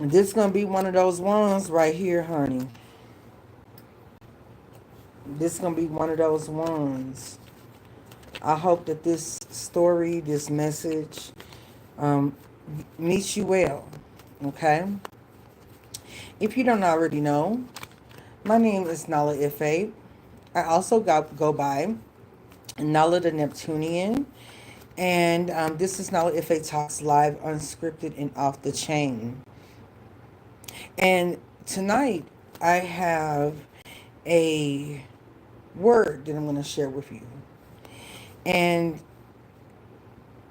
This is going to be one of those ones right here, honey. This is going to be one of those ones. I hope that this story, this message, um, meets you well. Okay? If you don't already know, my name is Nala-Ife. I also go by Nala the Neptunian. And this is Nala-Ife Talks Live, unscripted and off the chain. And tonight I have a word that I'm going to share with you. And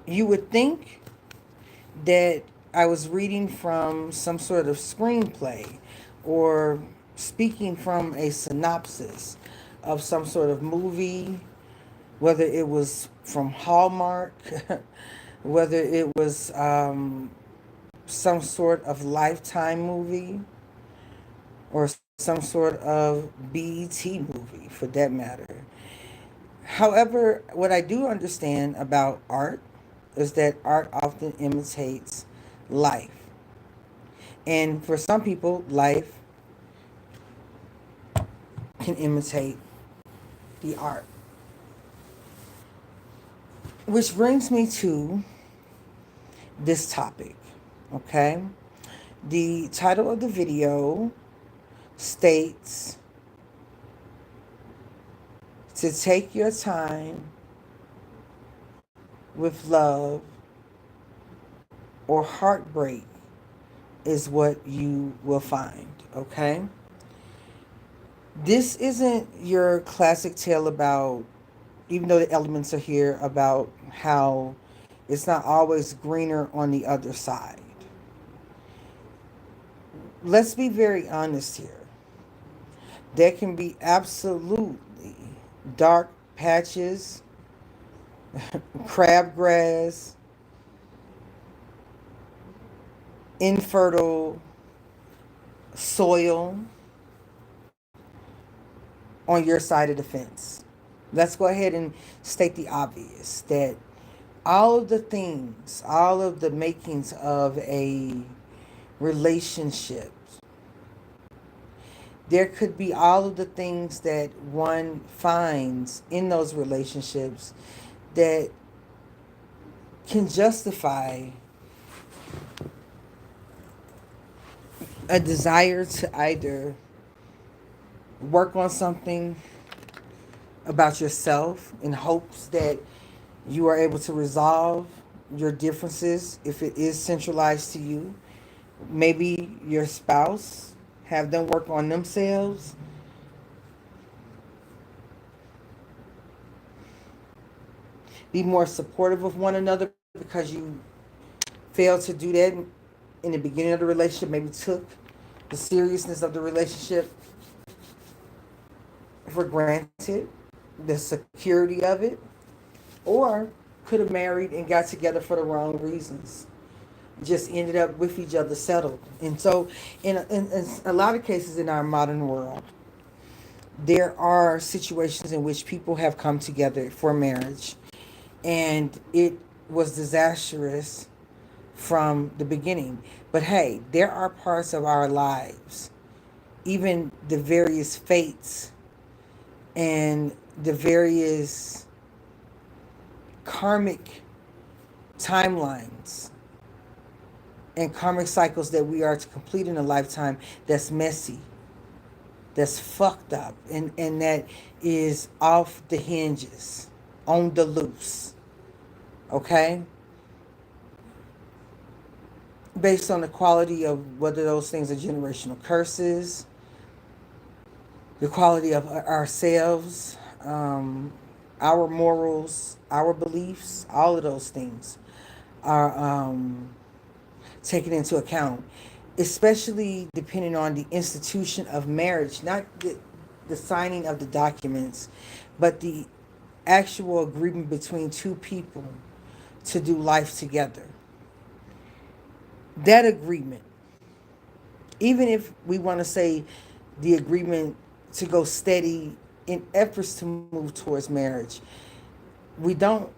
you would think that I was reading from some sort of screenplay or speaking from a synopsis of some sort of movie, whether it was from Hallmark, whether it was some sort of Lifetime movie, or some sort of BET movie for that matter. However, what I do understand about art is that art often imitates life. And for some people, life can imitate the art. Which brings me to this topic, okay? The title of the video states to take your time with love or heartbreak is what you will find, okay? This isn't your classic tale about, even though the elements are here, about how it's not always greener on the other side. Let's be very honest here. There can be absolutely dark patches, crabgrass, infertile soil on your side of the fence. Let's go ahead and state the obvious that all of the things, all of the makings of a relationship, there could be all of the things that one finds in those relationships that can justify a desire to either work on something about yourself in hopes that you are able to resolve your differences if it is centralized to you. Maybe your spouse, have them work on themselves. Be more supportive of one another because you failed to do that in the beginning of the relationship. Maybe took the seriousness of the relationship for granted, the security of it, or could have married and got together for the wrong reasons. Just ended up with each other settled. And so in a lot of cases in our modern world, there are situations in which people have come together for marriage and it was disastrous from the beginning. But hey, there are parts of our lives, even the various fates and the various karmic timelines and karmic cycles that we are to complete in a lifetime, that's messy, that's fucked up, and that is off the hinges, on the loose, okay? Based on the quality of whether those things are generational curses, the quality of ourselves, our morals, our beliefs, all of those things are taken into account, especially depending on the institution of marriage, not the signing of the documents, but the actual agreement between two people to do life together. That agreement, even if we want to say the agreement to go steady in efforts to move towards marriage, we don't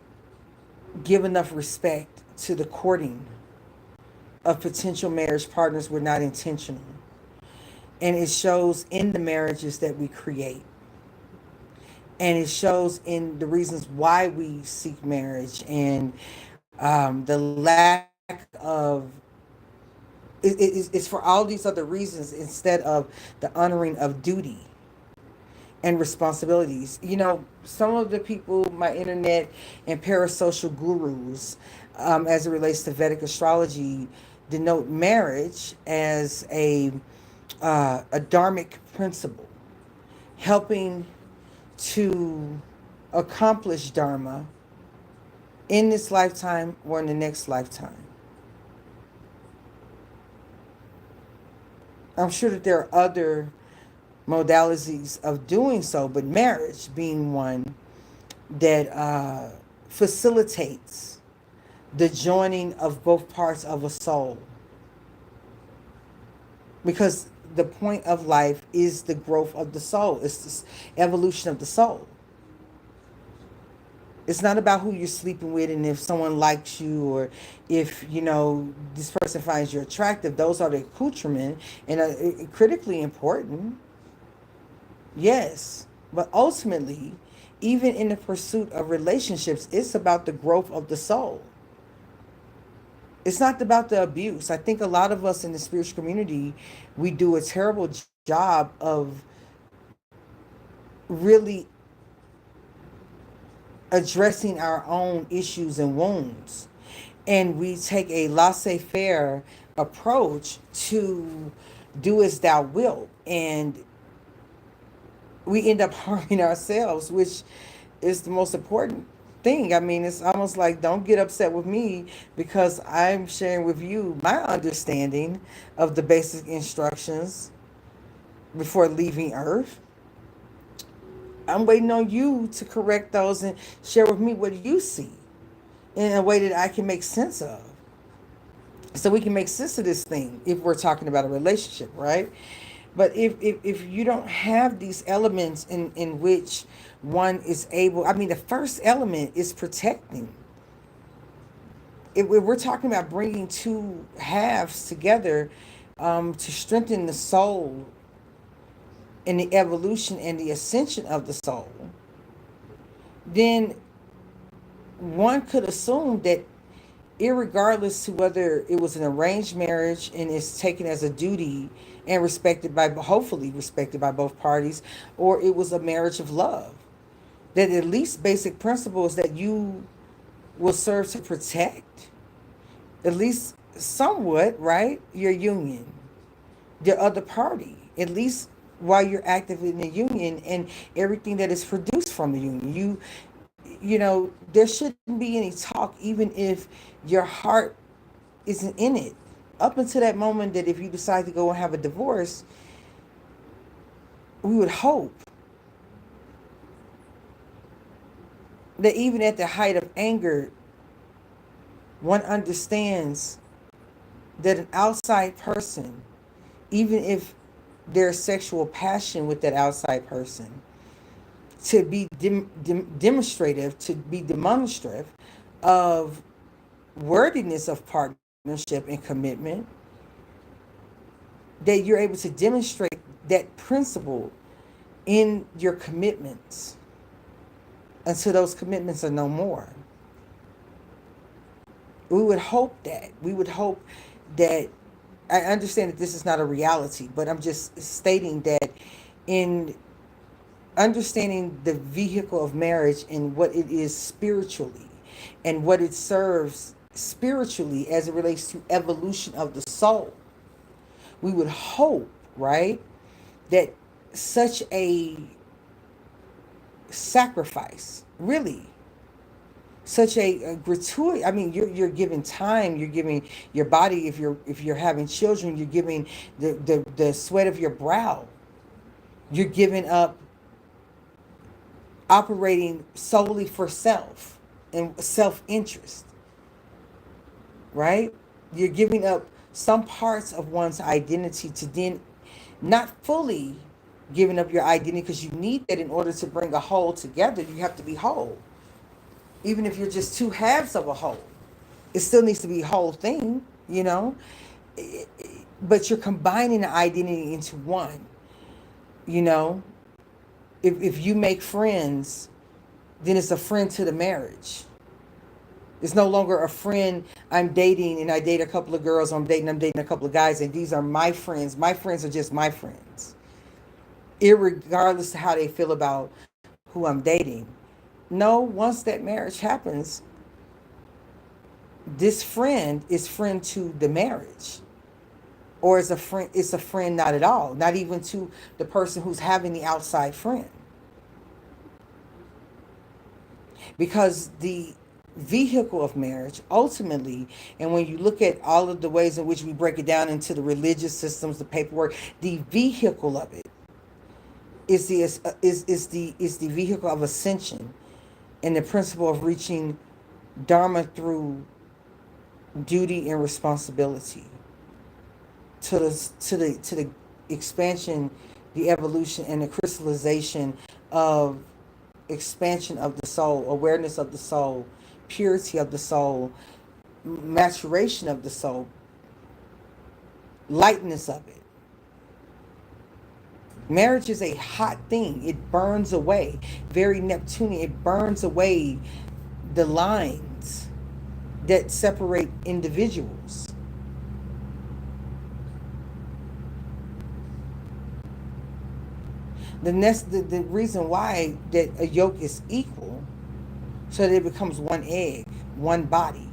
give enough respect to the courting of potential marriage partners were not intentional. And it shows in the marriages that we create. And it shows in the reasons why we seek marriage, and the lack of it's for all these other reasons instead of the honoring of duty and responsibilities. You know, some of the people, my internet and parasocial gurus, as it relates to Vedic astrology, denote marriage as a dharmic principle, helping to accomplish dharma in this lifetime or in the next lifetime. I'm sure that there are other modalities of doing so, but marriage being one that facilitates the joining of both parts of a soul. Because the point of life is the growth of the soul, it's this evolution of the soul. It's not about who you're sleeping with and if someone likes you, or if, you know, this person finds you attractive. Those are the accoutrements, and critically important. Yes. But ultimately, even in the pursuit of relationships, it's about the growth of the soul. It's not about the abuse. I think a lot of us in the spiritual community, we do a terrible job of really addressing our own issues and wounds. And we take a laissez-faire approach to do as thou wilt. And we end up harming ourselves, which is the most important thing. I mean, it's almost like, don't get upset with me because I'm sharing with you my understanding of the basic instructions before leaving Earth. I'm waiting on you to correct those and share with me what you see in a way that I can make sense of. So we can make sense of this thing if we're talking about a relationship, right? But if you don't have these elements in which one is able, I mean, the first element is protecting. If we're talking about bringing two halves together to strengthen the soul and the evolution and the ascension of the soul, then one could assume that irregardless to whether it was an arranged marriage and it's taken as a duty and respected by, hopefully respected by both parties, or it was a marriage of love, that at least basic principles that you will serve to protect, at least somewhat, right, your union, the other party, at least while you're active in the union and everything that is produced from the union. You know, there shouldn't be any talk, even if your heart isn't in it. Up until that moment that if you decide to go and have a divorce, we would hope that even at the height of anger, one understands that an outside person, even if there's sexual passion with that outside person, to be demonstrative of worthiness of partnership and commitment, that you're able to demonstrate that principle in your commitments until those commitments are no more. We would hope that I understand that this is not a reality, but I'm just stating that in understanding the vehicle of marriage and what it is spiritually and what it serves spiritually as it relates to evolution of the soul, we would hope, right, that such a sacrifice, really, such a gratuity. I mean, you're giving time, you're giving your body. If you're having children, you're giving the sweat of your brow. You're giving up operating solely for self and self-interest, right? You're giving up some parts of one's identity to then not fully giving up your identity, because you need that in order to bring a whole together. You have to be whole. Even if you're just two halves of a whole, it still needs to be a whole thing. you know? But you're combining the identity into one, you know? If you make friends, then it's a friend to the marriage. It's no longer a friend I'm dating and I date a couple of girls, or I'm dating a couple of guys, and these are my friends. My friends are just my friends, irregardless of how they feel about who I'm dating. No, once that marriage happens, this friend is friend to the marriage. Or is a friend, it's a friend not at all, not even to the person who's having the outside friend. Because the vehicle of marriage ultimately, and when you look at all of the ways in which we break it down into the religious systems, the paperwork, the vehicle of it is the vehicle of ascension, and the principle of reaching dharma through duty and responsibility to the expansion, the evolution, and the crystallization of expansion of the soul, awareness of the soul, purity of the soul, maturation of the soul, lightness of it. Marriage is a hot thing. It burns away. Very Neptunian. It burns away the lines that separate individuals. The reason why that a yolk is equal, so that it becomes one egg, one body.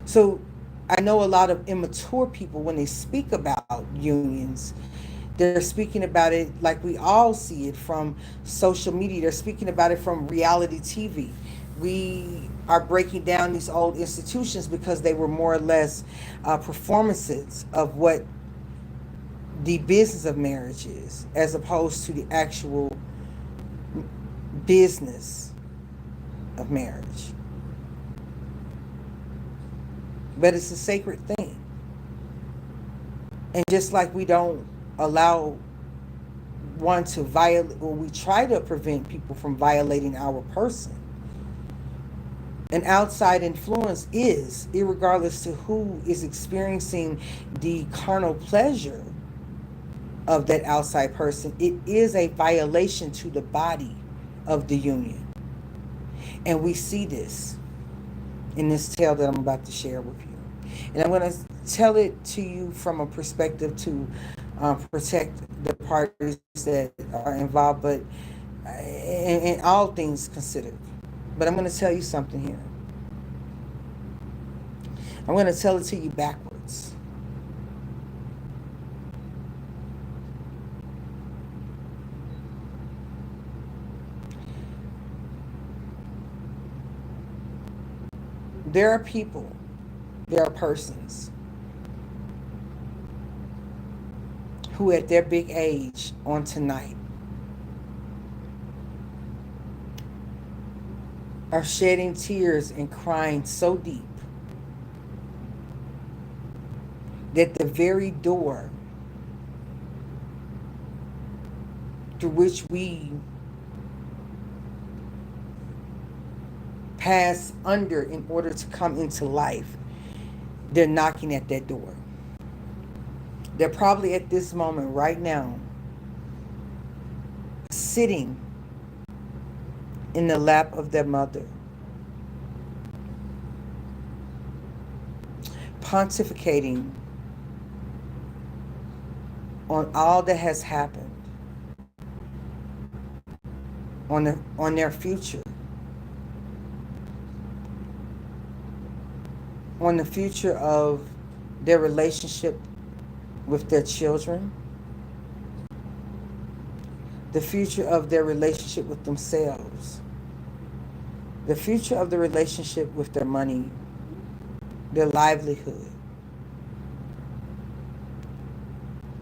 So I know a lot of immature people, when they speak about unions, they're speaking about it like we all see it from social media. They're speaking about it from reality TV. We are breaking down these old institutions because they were more or less performances of what the business of marriage is, as opposed to the actual business of marriage. But it's a sacred thing. And just like we don't allow one to violate, or we try to prevent people from violating our person, an outside influence is, irregardless to who is experiencing the carnal pleasure of that outside person, it is a violation to the body of the union. And we see this in this tale that I'm about to share with you. And I'm going to tell it to you from a perspective to protect the parties that are involved, but in all things considered. But I'm going to tell you something here. I'm going to tell it to you backwards. There are people, there are persons who at their big age on tonight are shedding tears and crying so deep that the very door through which we pass under in order to come into life, they're knocking at that door. They're probably at this moment right now sitting in the lap of their mother, pontificating on all that has happened, on their future, on the future of their relationship with their children, the future of their relationship with themselves, the future of the relationship with their money, their livelihood.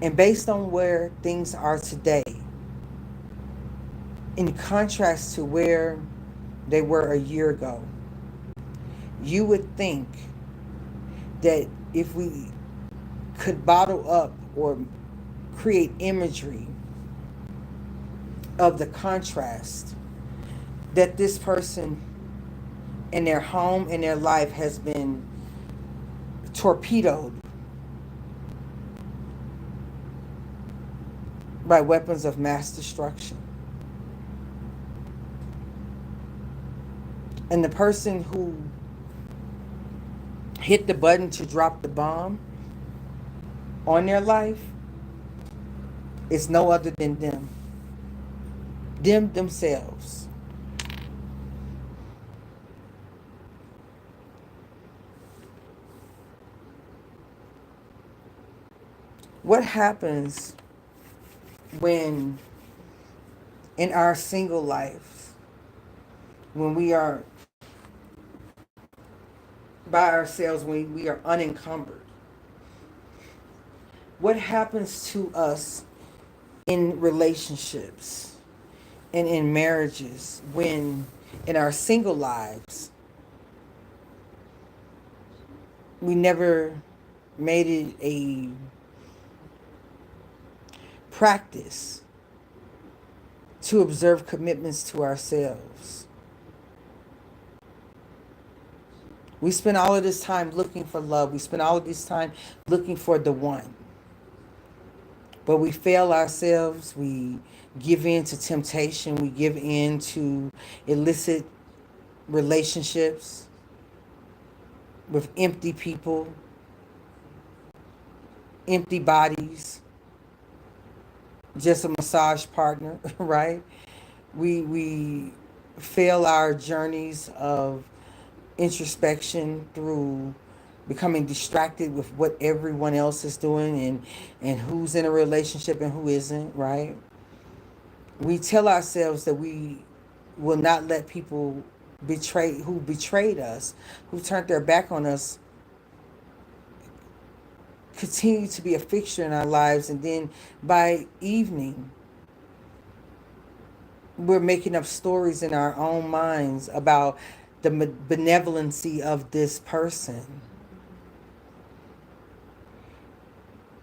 And based on where things are today, in contrast to where they were a year ago, you would think that if we could bottle up or create imagery of the contrast, that this person in their home and their life has been torpedoed by weapons of mass destruction. And the person who hit the button to drop the bomb on their life is no other than them. Them themselves. What happens when in our single lives, when we are by ourselves, when we are unencumbered? What happens to us in relationships and in marriages when in our single lives we never made it a practice to observe commitments to ourselves? We spend all of this time looking for love. We spend all of this time looking for the one. But we fail ourselves. We give in to temptation. We give in to illicit relationships with empty people, empty bodies, just a massage partner, right? We fail our journeys of introspection through becoming distracted with what everyone else is doing and who's in a relationship and who isn't, right? We tell ourselves that we will not let people who betrayed us, who turned their back on us, continue to be a fixture in our lives, and then by evening we're making up stories in our own minds about the benevolency of this person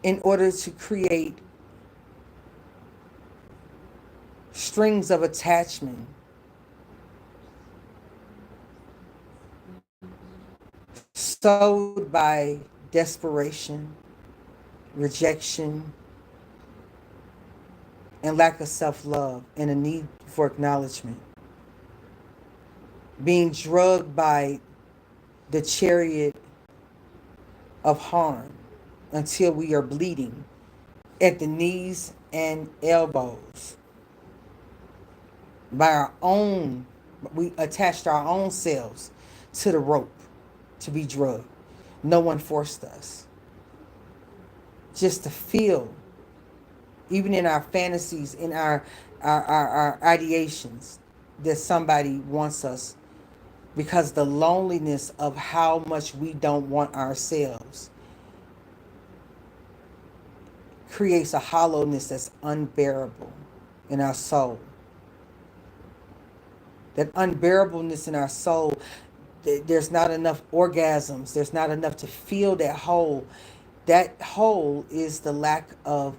in order to create strings of attachment sowed by desperation, rejection, and lack of self-love and a need for acknowledgement. Being drugged by the chariot of harm until we are bleeding at the knees and elbows. We attached our own selves to the rope to be drugged. No one forced us. Just to feel, even in our fantasies, in our ideations, that somebody wants us, because the loneliness of how much we don't want ourselves creates a hollowness that's unbearable in our soul. That unbearableness in our soul, there's not enough orgasms, there's not enough to feel that whole. That whole is the lack of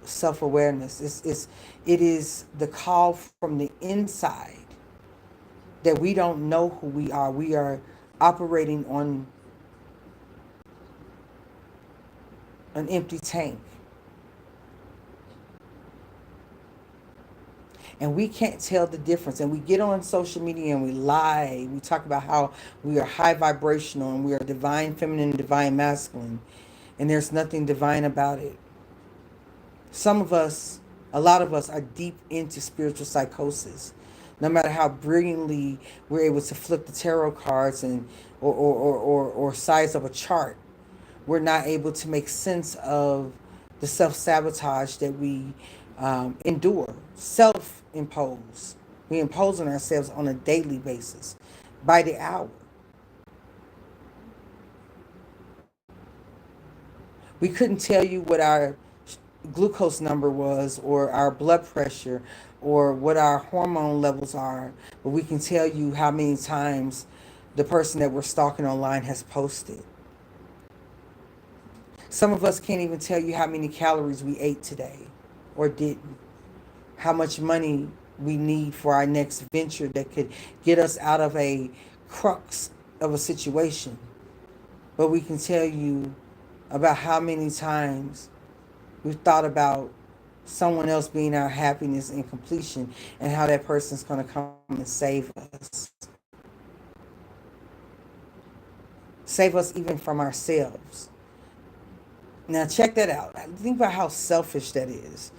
self-awareness. It is the call from the inside that we don't know who we are. We are operating on an empty tank. And we can't tell the difference. And we get on social media and we lie. We talk about how we are high vibrational and we are divine feminine and divine masculine. And there's nothing divine about it. Some of us, a lot of us, are deep into spiritual psychosis. No matter how brilliantly we're able to flip the tarot cards or size of a chart, we're not able to make sense of the self-sabotage that we endure, self-impose. We impose on ourselves on a daily basis, by the hour. We couldn't tell you what our glucose number was, or our blood pressure, or what our hormone levels are, but we can tell you how many times the person that we're stalking online has posted. Some of us can't even tell you how many calories we ate today or didn't. How much money we need for our next venture that could get us out of a crux of a situation. But we can tell you about how many times we've thought about someone else being our happiness and completion, and how that person's going to come and save us. Save us even from ourselves. Now check that out. Think about how selfish that is.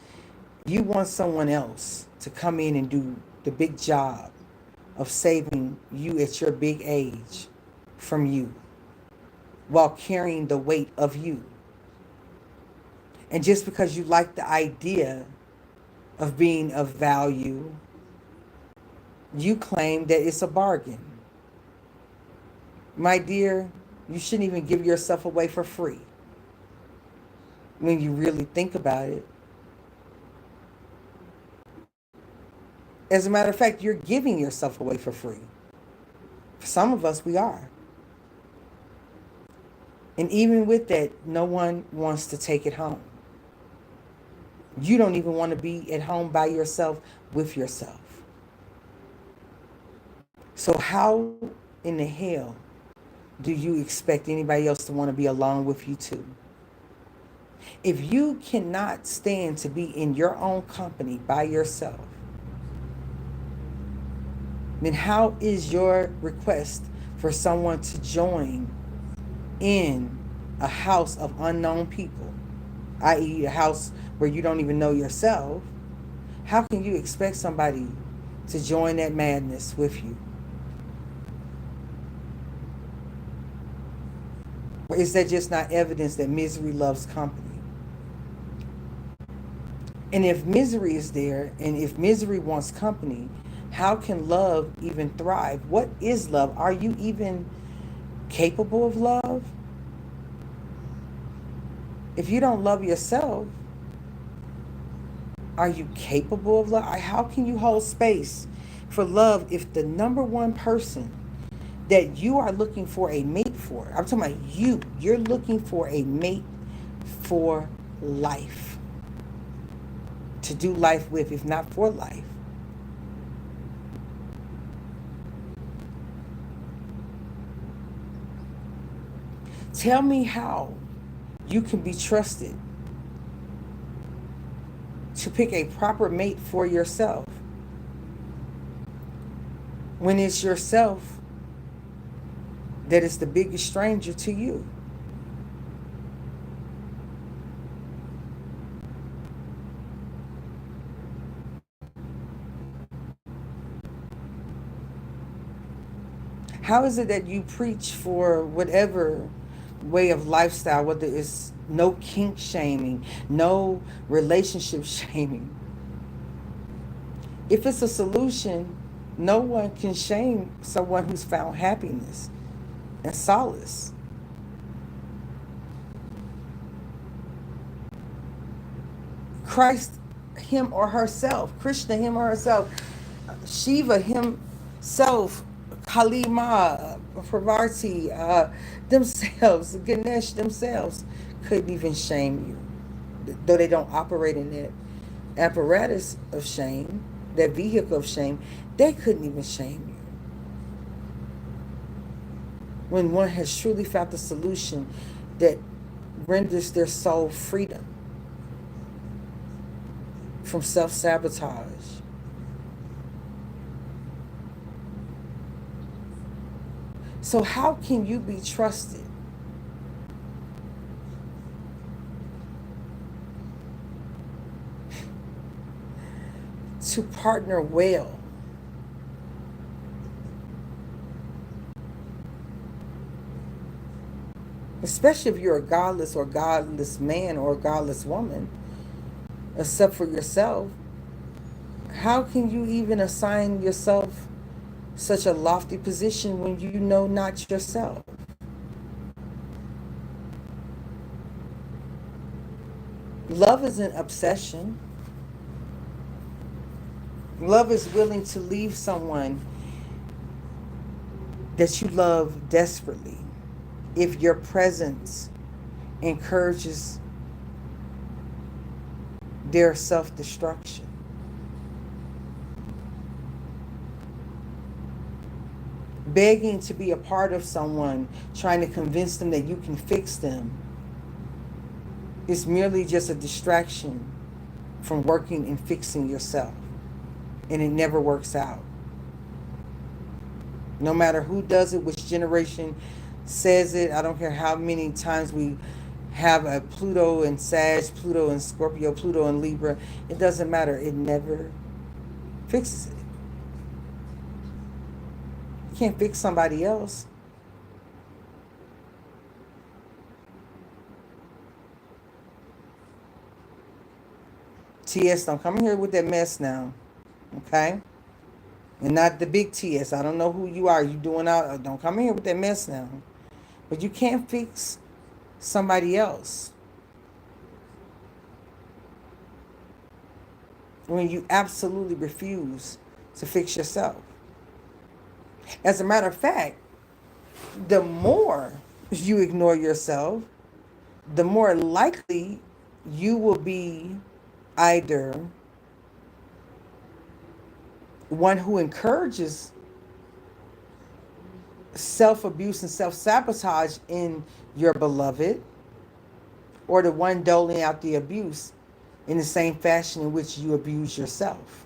You want someone else to come in and do the big job of saving you at your big age from you, while carrying the weight of you. And just because you like the idea of being of value, you claim that it's a bargain. My dear, you shouldn't even give yourself away for free when you really think about it. As a matter of fact, you're giving yourself away for free. For some of us, we are. And even with that, no one wants to take it home. You don't even want to be at home by yourself with yourself. So how in the hell do you expect anybody else to want to be alone with you too? If you cannot stand to be in your own company by yourself, then how is your request for someone to join in a house of unknown people, i.e. a house where you don't even know yourself? How can you expect somebody to join that madness with you? Or is that just not evidence that misery loves company? And if misery is there, and if misery wants company, how can love even thrive? What is love? Are you even capable of love? If you don't love yourself, are you capable of love? How can you hold space for love if the number one person that you are looking for a mate for, I'm talking about you're looking for a mate for life, to do life with, if not for life? Tell me how you can be trusted to pick a proper mate for yourself when it's yourself that is the biggest stranger to you. How is it that you preach for whatever way of lifestyle, whether it's no kink shaming, no relationship shaming? If it's a solution, no one can shame someone who's found happiness and solace. Christ, him or herself, Krishna, him or herself, Shiva himself, Kali Ma, Parvati, themselves, Ganesh themselves couldn't even shame you. Though they don't operate in that apparatus of shame, that vehicle of shame, they couldn't even shame you. When one has truly found the solution that renders their soul freedom from self-sabotage. So how can you be trusted to partner well especially if you're a godless or godless man or a godless woman, except for yourself? How can you even assign yourself such a lofty position when you know not yourself? Love is an obsession. Love is willing to leave someone that you love desperately if your presence encourages their self-destruction. begging to be a part of someone, trying to convince them that you can fix them, is merely just a distraction from working and fixing yourself. And it never works out. No matter who does it, which generation says it, I don't care how many times we have a Pluto and Sag, Pluto and Scorpio, Pluto and Libra, it doesn't matter. It never fixes it. You can't fix somebody else. TS, don't come in here with that mess now. Okay? And not the big TS. I don't know who you are. You doing out. Don't come in here with that mess now. But you can't fix somebody else when you absolutely refuse to fix yourself. As a matter of fact, the more you ignore yourself, the more likely you will be either one who encourages self-abuse and self-sabotage in your beloved, or the one doling out the abuse in the same fashion in which you abuse yourself.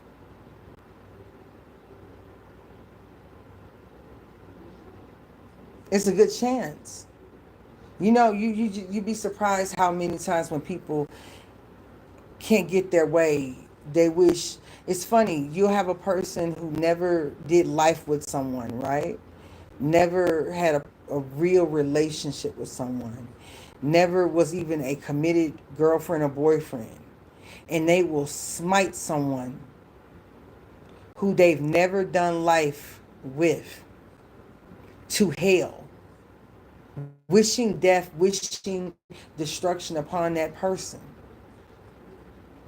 It's a good chance. You know, you'd be surprised how many times when people can't get their way, they wish. It's funny, you'll have a person who never did life with someone, right? Never had a real relationship with someone, never was even a committed girlfriend or boyfriend, and they will smite someone who they've never done life with to hell, wishing death, wishing destruction upon that person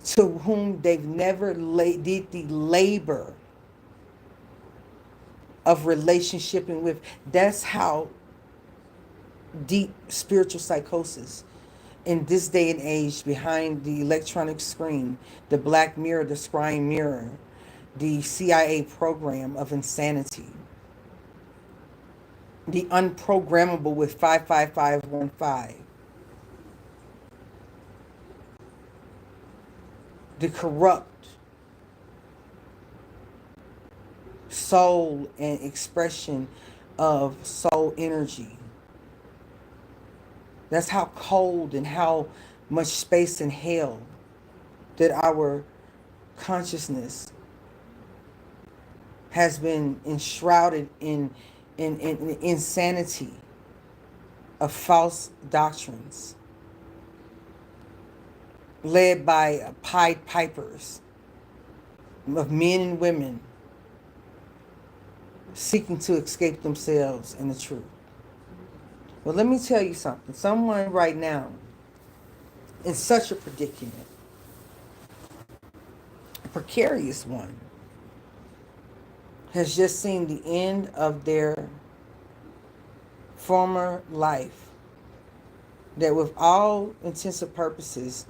to whom they've never did the labor of relationshiping with. That's how deep spiritual psychosis in this day and age, behind the electronic screen, the black mirror, the scrying mirror, the CIA program of insanity, the unprogrammable with 55515, the corrupt soul and expression of soul energy. That's how cold and how much space in hell that our consciousness has been enshrouded in insanity of false doctrines led by Pied Pipers of men and women seeking to escape themselves and the truth. Well, let me tell you something. Someone right now in such a predicament, a precarious one, has just seen the end of their former life that, with all intents and purposes,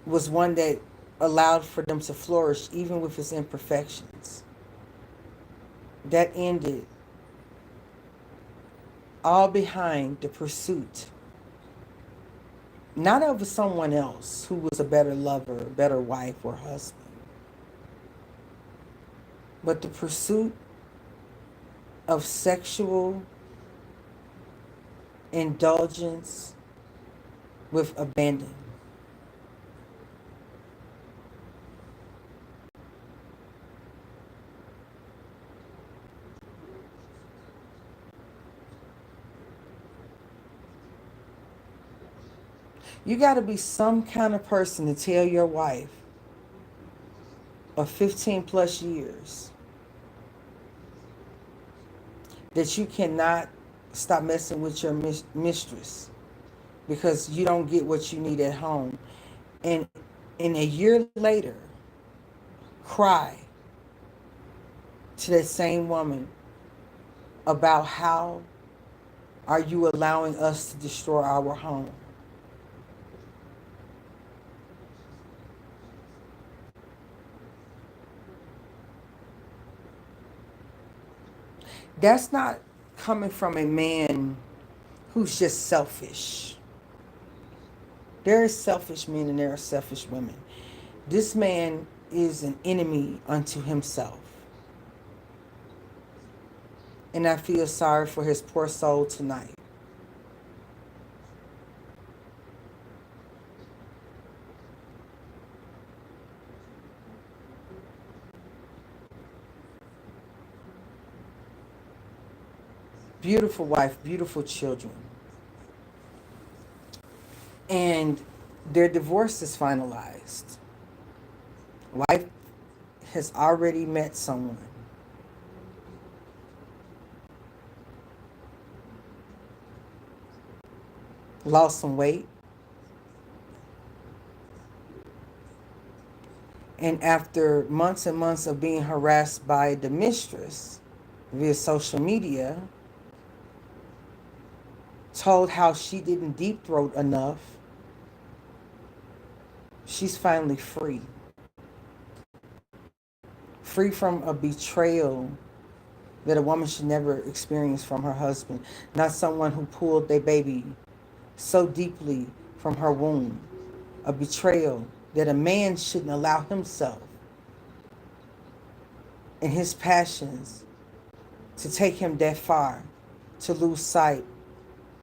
was one that allowed for them to flourish even with its imperfections. That ended all behind the pursuit, not of someone else who was a better lover, better wife or husband, but the pursuit of sexual indulgence with abandon. You got to be some kind of person to tell your wife of 15 plus years that you cannot stop messing with your mistress because you don't get what you need at home. And a year later, cry to that same woman about how are you allowing us to destroy our home. That's not coming from a man who's just selfish. There are selfish men and there are selfish women. This man is an enemy unto himself. And I feel sorry for his poor soul tonight. Beautiful wife, beautiful children. And their divorce is finalized. Wife has already met someone. Lost some weight. And after months and months of being harassed by the mistress via social media, told how she didn't deep throat enough, she's finally free. Free from a betrayal that a woman should never experience from her husband. Not someone who pulled their baby so deeply from her womb. A betrayal that a man shouldn't allow himself and his passions to take him that far, to lose sight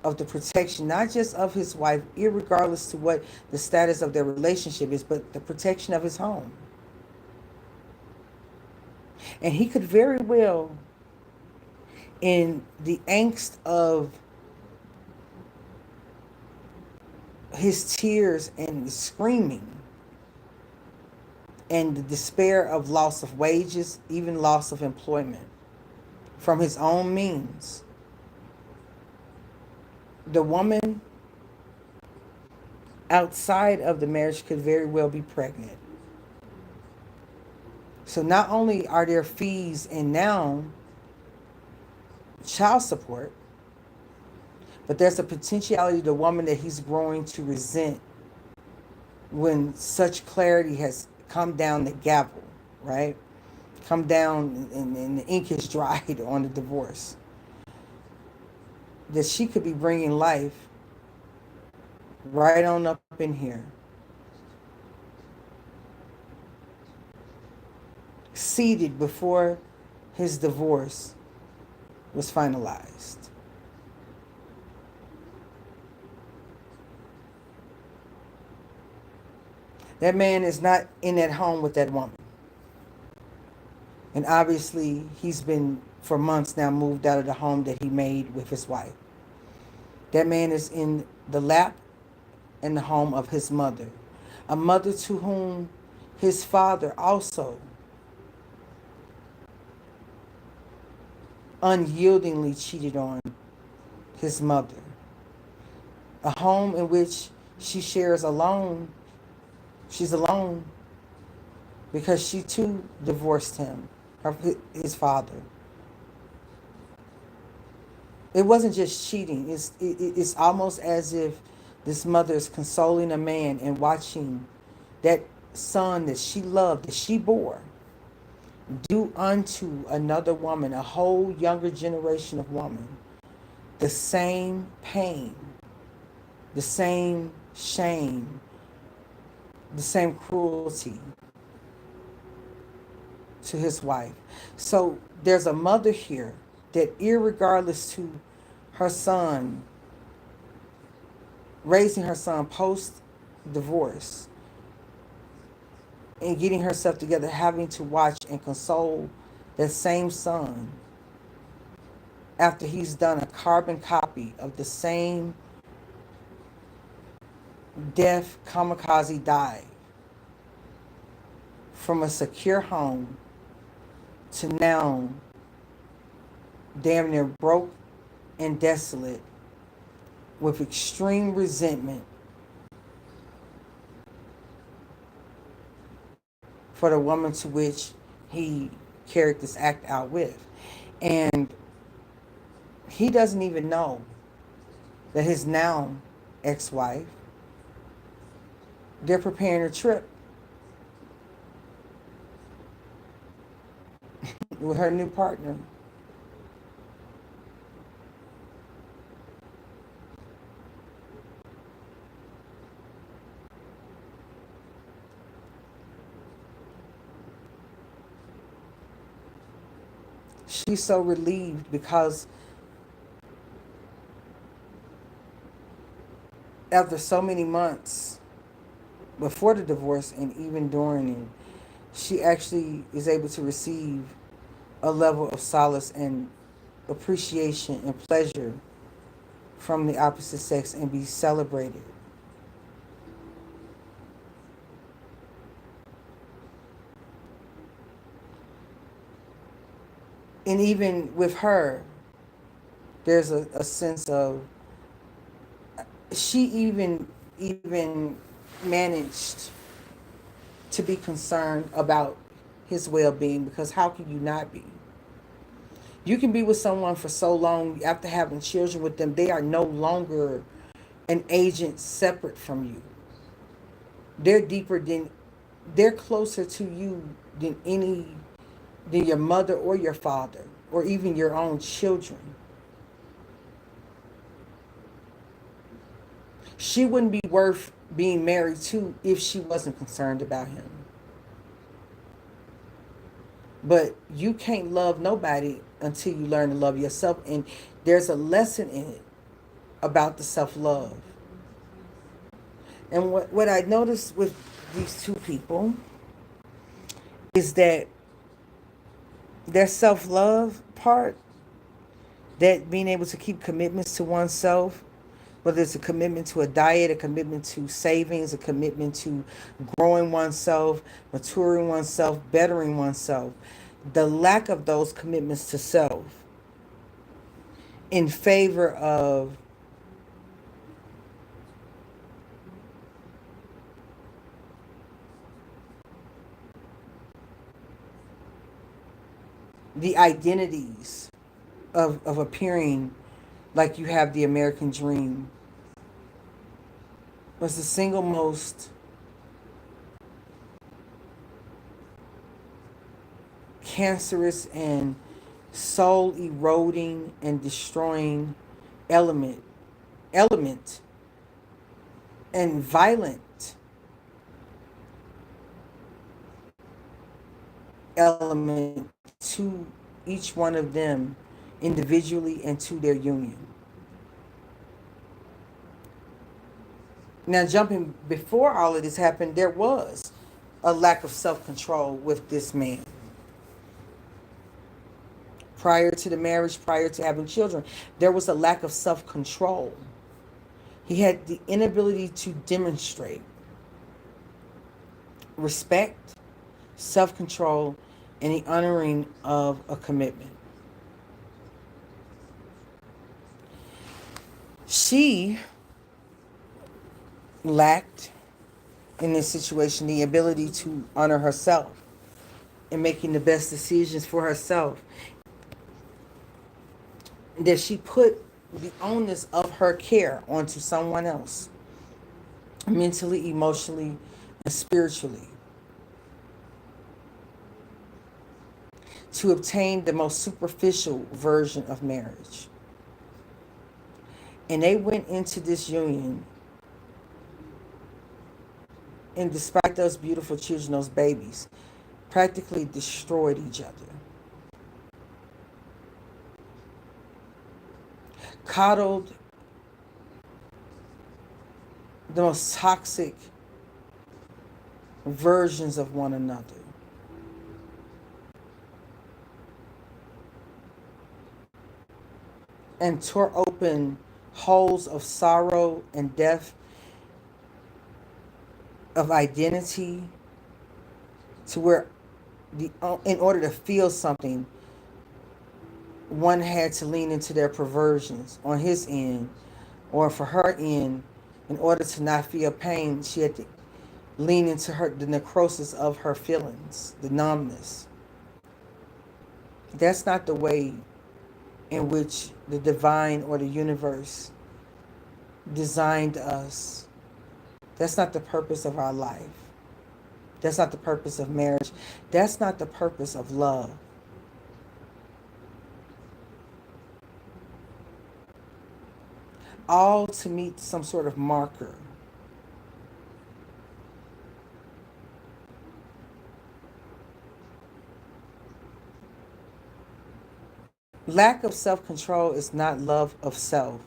of the protection, not just of his wife, irregardless to what the status of their relationship is, but the protection of his home. And he could very well, in the angst of his tears and screaming and the despair of loss of wages, even loss of employment from his own means, the woman outside of the marriage could very well be pregnant. So not only are there fees and now child support, but there's a potentiality the woman that he's growing to resent when such clarity has come down the gavel, right? Come down and the ink is dried on the divorce. That she could be bringing life right on up in here. Seated before his divorce was finalized. That man is not in that home with that woman. And obviously, he's been, for months now, moved out of the home that he made with his wife. That man is in the lap and the home of his mother. A mother to whom his father also unyieldingly cheated on his mother. A home in which she shares alone. She's alone because she too divorced him, his father. It wasn't just cheating. It's almost as if this mother is consoling a man and watching that son that she loved, that she bore, do unto another woman, a whole younger generation of woman, the same pain, the same shame, the same cruelty to his wife. So there's a mother here that, irregardless to her son, raising her son post-divorce and getting herself together, having to watch and console that same son after he's done a carbon copy of the same death kamikaze dive from a secure home to now damn near broke and desolate with extreme resentment for the woman to which he carried this act out with. And he doesn't even know that his now ex-wife, they're preparing a trip with her new partner She's so relieved because after so many months before the divorce and even during it, she actually is able to receive a level of solace and appreciation and pleasure from the opposite sex and be celebrated. And even with her, there's a sense of she even managed to be concerned about his well-being, because how can you not be? You can be with someone for so long after having children with them, they are no longer an agent separate from you. They're deeper than, they're closer to you than your mother or your father or even your own children. She wouldn't be worth being married to if she wasn't concerned about him. But you can't love nobody until you learn to love yourself. And there's a lesson in it about the self-love. And what I noticed with these two people is that their self-love part, that being able to keep commitments to oneself, whether it's a commitment to a diet, a commitment to savings, a commitment to growing oneself, maturing oneself, bettering oneself, the lack of those commitments to self in favor of the identities of appearing like you have the American dream was the single most cancerous and soul eroding and destroying element element and violent element to each one of them individually and to their union. Now, jumping before all of this happened, there was a lack of self-control with this man. Prior to the marriage, prior to having children, there was a lack of self-control. He had the inability to demonstrate respect, self-control, and the honoring of a commitment. She lacked, in this situation, the ability to honor herself and making the best decisions for herself. That she put the onus of her care onto someone else, mentally, emotionally, and spiritually, to obtain the most superficial version of marriage. And they went into this union, and despite those beautiful children, those babies, practically destroyed each other. Coddled the most toxic versions of one another. And tore open holes of sorrow and death, of identity, to where in order to feel something, one had to lean into their perversions on his end, or for her end, in order to not feel pain, she had to lean into the necrosis of her feelings, the numbness. That's not the way in which the divine or the universe designed us. That's not the purpose of our life. That's not the purpose of marriage. That's not the purpose of love. All to meet some sort of marker. Lack of self-control is not love of self.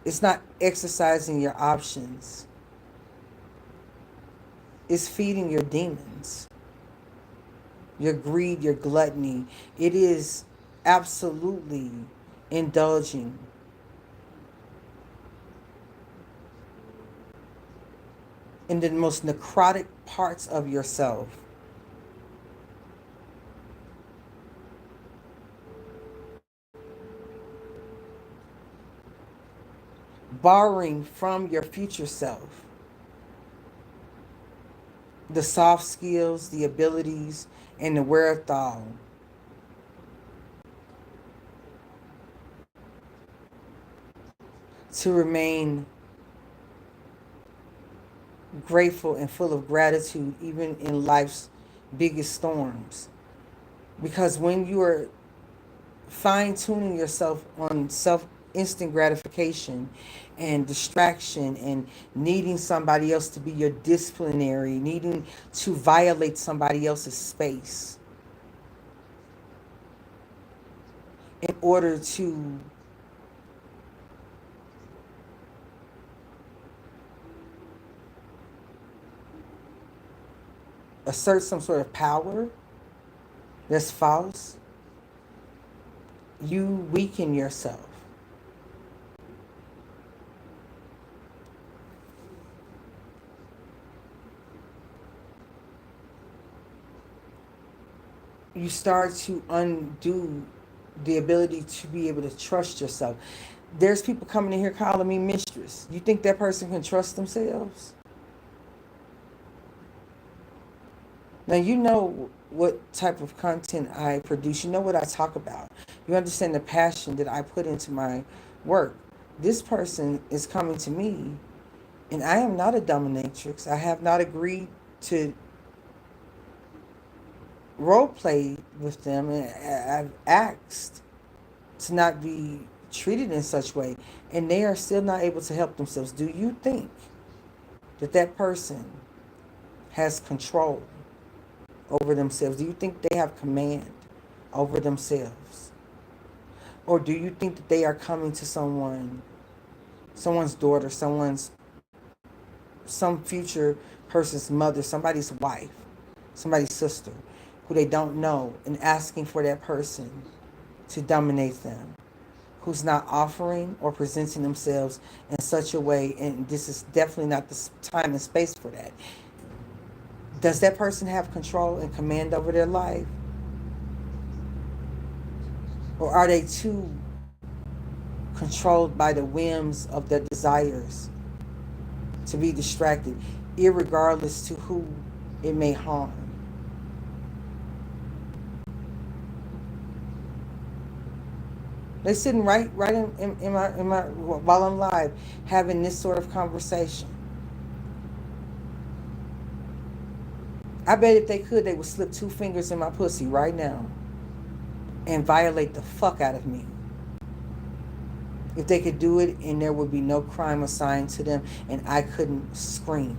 It's not exercising your options. It's feeding your demons, your greed, your gluttony. It is absolutely indulging in the most necrotic parts of yourself. Borrowing from your future self the soft skills, the abilities, and the wherewithal to remain grateful and full of gratitude even in life's biggest storms. Because when you are fine tuning yourself on self instant gratification and distraction and needing somebody else to be your disciplinary, needing to violate somebody else's space in order to assert some sort of power that's false, you weaken yourself. You start to undo the ability to be able to trust yourself. There's people coming in here calling me mistress. You think that person can trust themselves? Now, you know what type of content I produce. You know what I talk about. You understand the passion that I put into my work. This person is coming to me, and I am not a dominatrix. I have not agreed to role play with them, and I've asked to not be treated in such way, and they are still not able to help themselves. Do you think that that person has control over themselves? Do you think they have command over themselves? Or do you think that they are coming to someone's daughter, some future person's mother, somebody's wife, somebody's sister, who they don't know, and asking for that person to dominate them, who's not offering or presenting themselves in such a way, and this is definitely not the time and space for that. Does that person have control and command over their life? Or are they too controlled by the whims of their desires to be distracted, irregardless to who it may harm? They're sitting right in my while I'm live having this sort of conversation. I bet if they could, they would slip 2 fingers in my pussy right now and violate the fuck out of me. If they could do it, and there would be no crime assigned to them, and I couldn't scream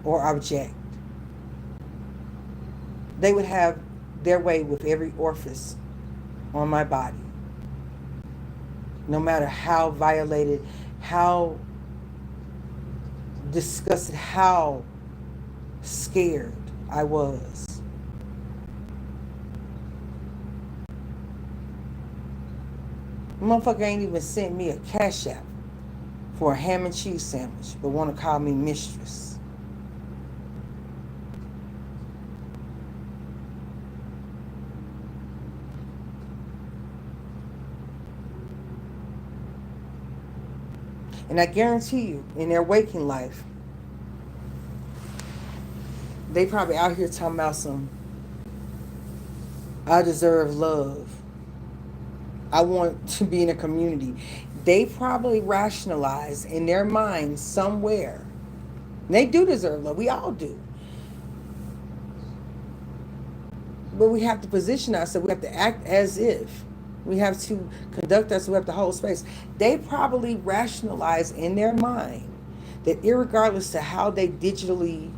or object. They would have their way with every orifice on my body. No matter how violated, how disgusted, how scared I was. Motherfucker ain't even sent me a cash app for a ham and cheese sandwich, but want to call me mistress. And I guarantee you, in their waking life, they probably out here talking about some, I deserve love, I want to be in a community. They probably rationalize in their mind somewhere. They do deserve love. We all do. But we have to position ourselves. We have to act as if. We have to conduct ourselves. We have to hold space. They probably rationalize in their mind that irregardless to how they digitally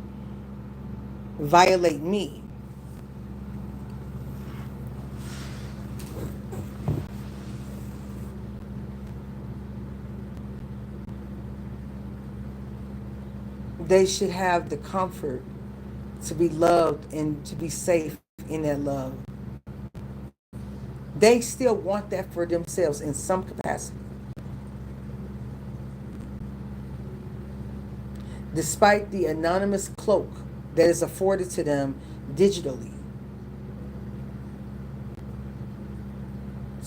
violate me, they should have the comfort to be loved and to be safe in that love. They still want that for themselves in some capacity. Despite the anonymous cloak that is afforded to them digitally,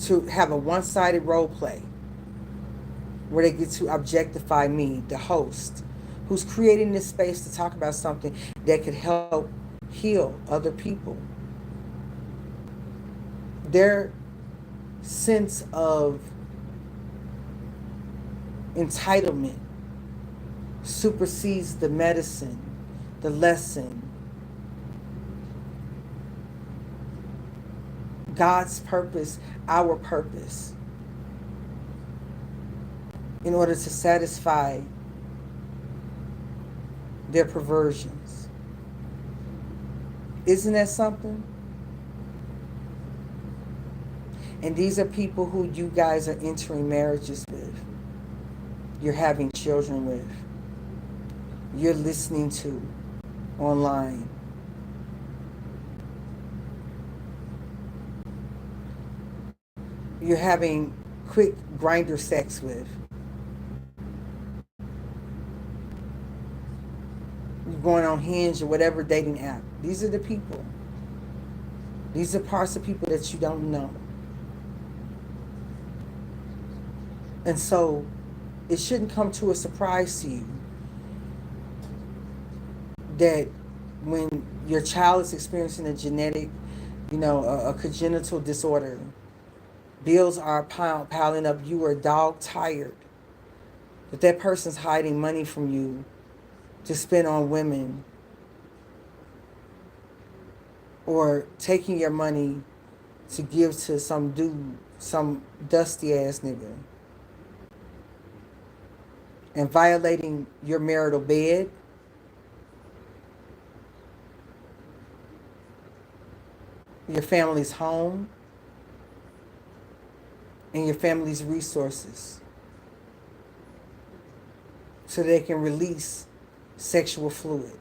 to have a one-sided role play where they get to objectify me, the host, who's creating this space to talk about something that could help heal other people. Their sense of entitlement supersedes the medicine, the lesson, God's purpose, our purpose, in order to satisfy their perversions. Isn't that something? And these are people who you guys are entering marriages with. You're having children with. You're listening to online. You're having quick grinder sex with. You're going on Hinge or whatever dating app. These are the people. These are parts of people that you don't know. And so it shouldn't come to a surprise to you that when your child is experiencing a genetic, a congenital disorder, bills are piling up, you are dog tired, that person's hiding money from you to spend on women, or taking your money to give to some dude, some dusty ass nigga, and violating your marital bed, your family's home, and your family's resources, so they can release sexual fluid.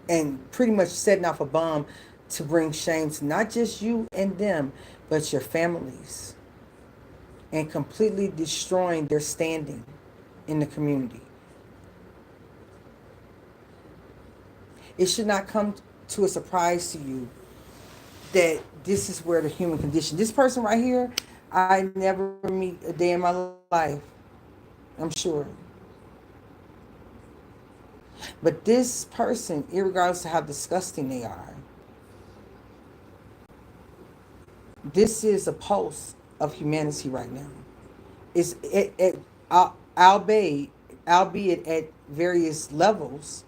And pretty much setting off a bomb to bring shame to not just you and them, but your families. And completely destroying their standing in the community. It should not come to a surprise to you that this is where the human condition. This person right here, I never meet a day in my life, I'm sure. But this person, irregardless of how disgusting they are, this is a pulse of humanity right now. It's albeit at various levels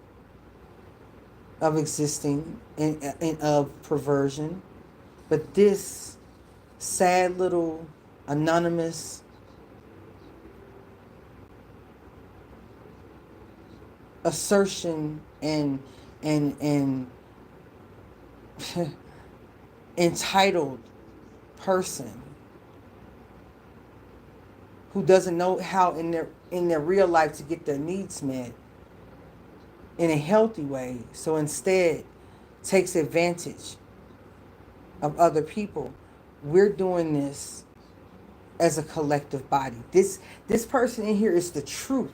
of existing and of perversion, but this sad little anonymous assertion and entitled person who doesn't know how in their real life to get their needs met in a healthy way, so instead takes advantage of other people. We're doing this as a collective body. This person in here is the truth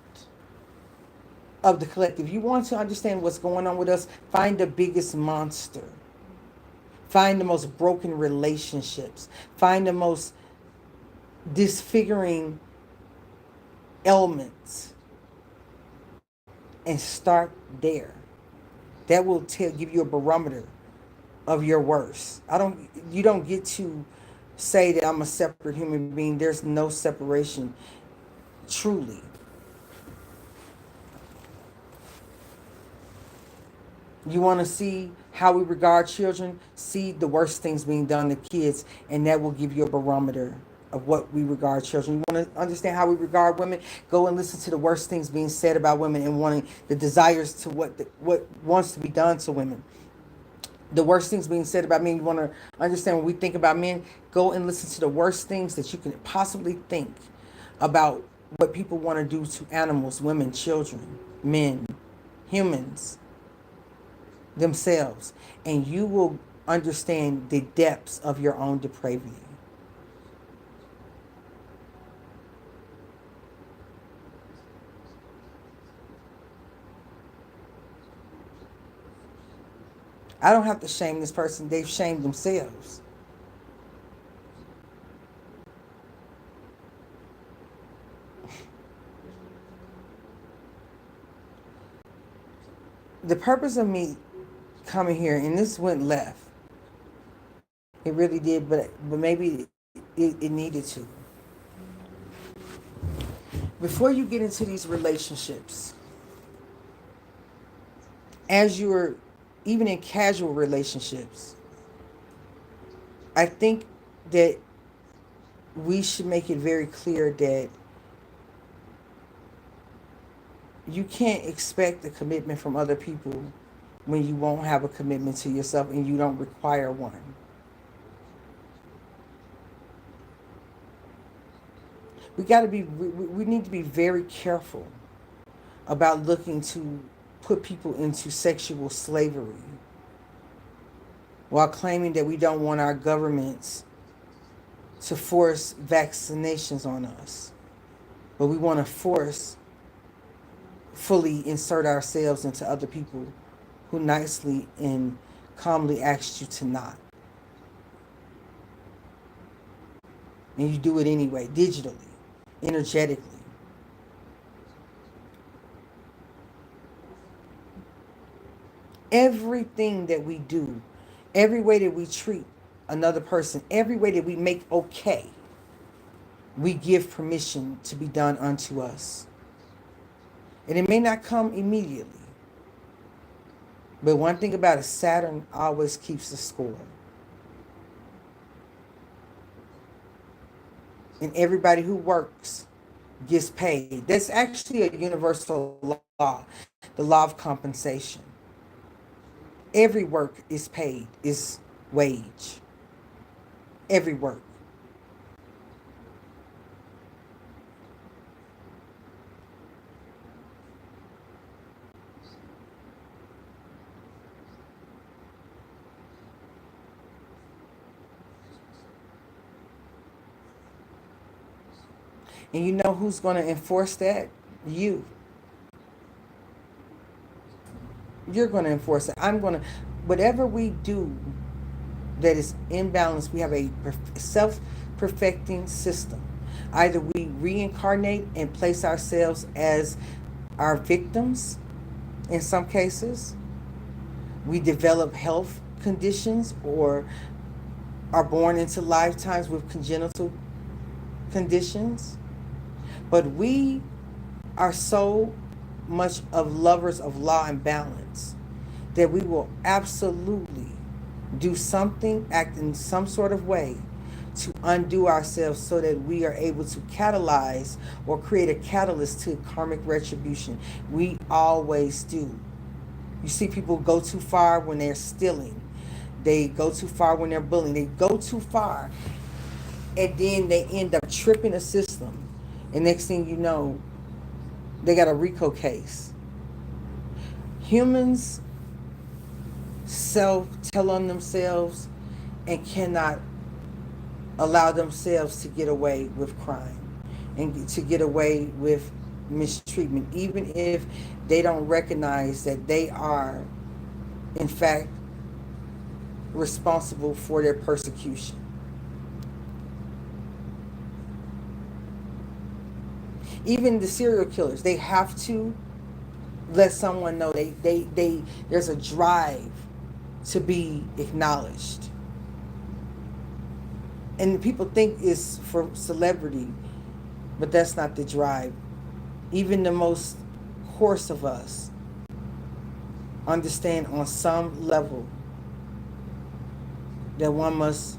of the collective. You want to understand what's going on with us? Find the biggest monster. Find the most broken relationships. Find the most disfiguring elements. And start there. That will give you a barometer of your worst. You don't get to say that I'm a separate human being. There's no separation, truly. You want to see how we regard children? See the worst things being done to kids, and that will give you a barometer of what we regard children. You want to understand how we regard women? Go and listen to the worst things being said about women and wanting the desires to what wants to be done to women. The worst things being said about men. You want to understand when we think about men? Go and listen to the worst things that you can possibly think about what people want to do to animals, women, children, men, humans, themselves. And you will understand the depths of your own depravity. I don't have to shame this person. They've shamed themselves. The purpose of me coming here, and this went left. It really did, but maybe it needed to. Before you get into these relationships, as you're even in casual relationships, I think that we should make it very clear that you can't expect a commitment from other people when you won't have a commitment to yourself and you don't require one. We need to be very careful about looking to put people into sexual slavery while claiming that we don't want our governments to force vaccinations on us. But we want to fully insert ourselves into other people who nicely and calmly asked you to not. And you do it anyway, digitally, energetically. Everything that we do, every way that we treat another person, every way that we make okay, we give permission to be done unto us. And it may not come immediately. But one thing about it, Saturn always keeps the score. And everybody who works gets paid. That's actually a universal law, the law of compensation. Every work is paid, is wage. Every work. And you know who's going to enforce that? You. You're going to enforce it. I'm going to, whatever we do that is imbalanced, we have a self-perfecting system. Either we reincarnate and place ourselves as our victims in some cases. We develop health conditions or are born into lifetimes with congenital conditions. But we are so much of lovers of law and balance that we will absolutely do something, act in some sort of way to undo ourselves so that we are able to catalyze or create a catalyst to karmic retribution. We always do. You see people go too far when they're stealing. They go too far when they're bullying. They go too far and then they end up tripping a system. And next thing you know, they got a RICO case. Humans tell on themselves and cannot allow themselves to get away with crime and to get away with mistreatment, even if they don't recognize that they are, in fact, responsible for their persecution. Even the serial killers, they have to let someone know there's a drive to be acknowledged. And people think it's for celebrity, but that's not the drive. Even the most coarse of us understand on some level that one must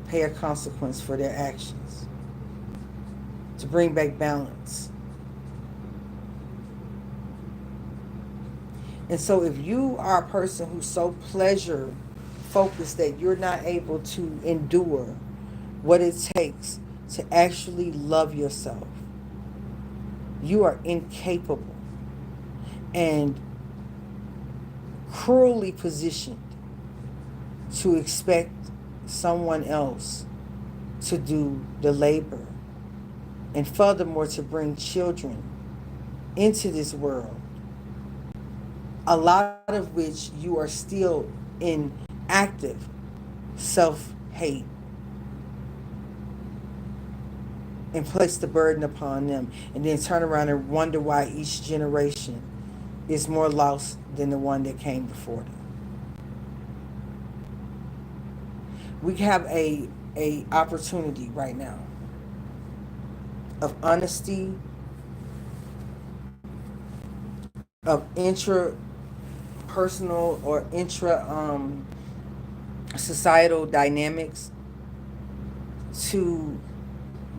pay a consequence for their actions to bring back balance. And so if you are a person who's so pleasure focused that you're not able to endure what it takes to actually love yourself, You are incapable and cruelly positioned to expect someone else to do the labor, and furthermore to bring children into this world, a lot of which you are still in active self-hate, and place the burden upon them, and then turn around and wonder why each generation is more lost than the one that came before them. We have a opportunity right now of honesty, of intra-personal or intra-societal dynamics to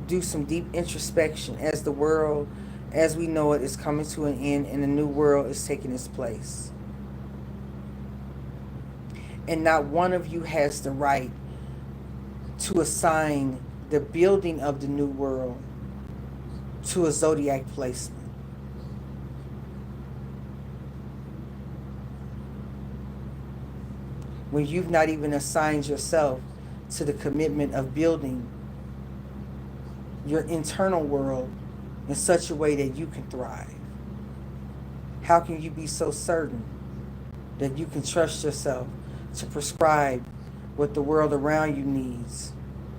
do some deep introspection as the world, as we know it, is coming to an end and a new world is taking its place. And not one of you has the right to assign the building of the new world to a zodiac placement. When you've not even assigned yourself to the commitment of building your internal world in such a way that you can thrive. How can you be so certain that you can trust yourself to prescribe what the world around you needs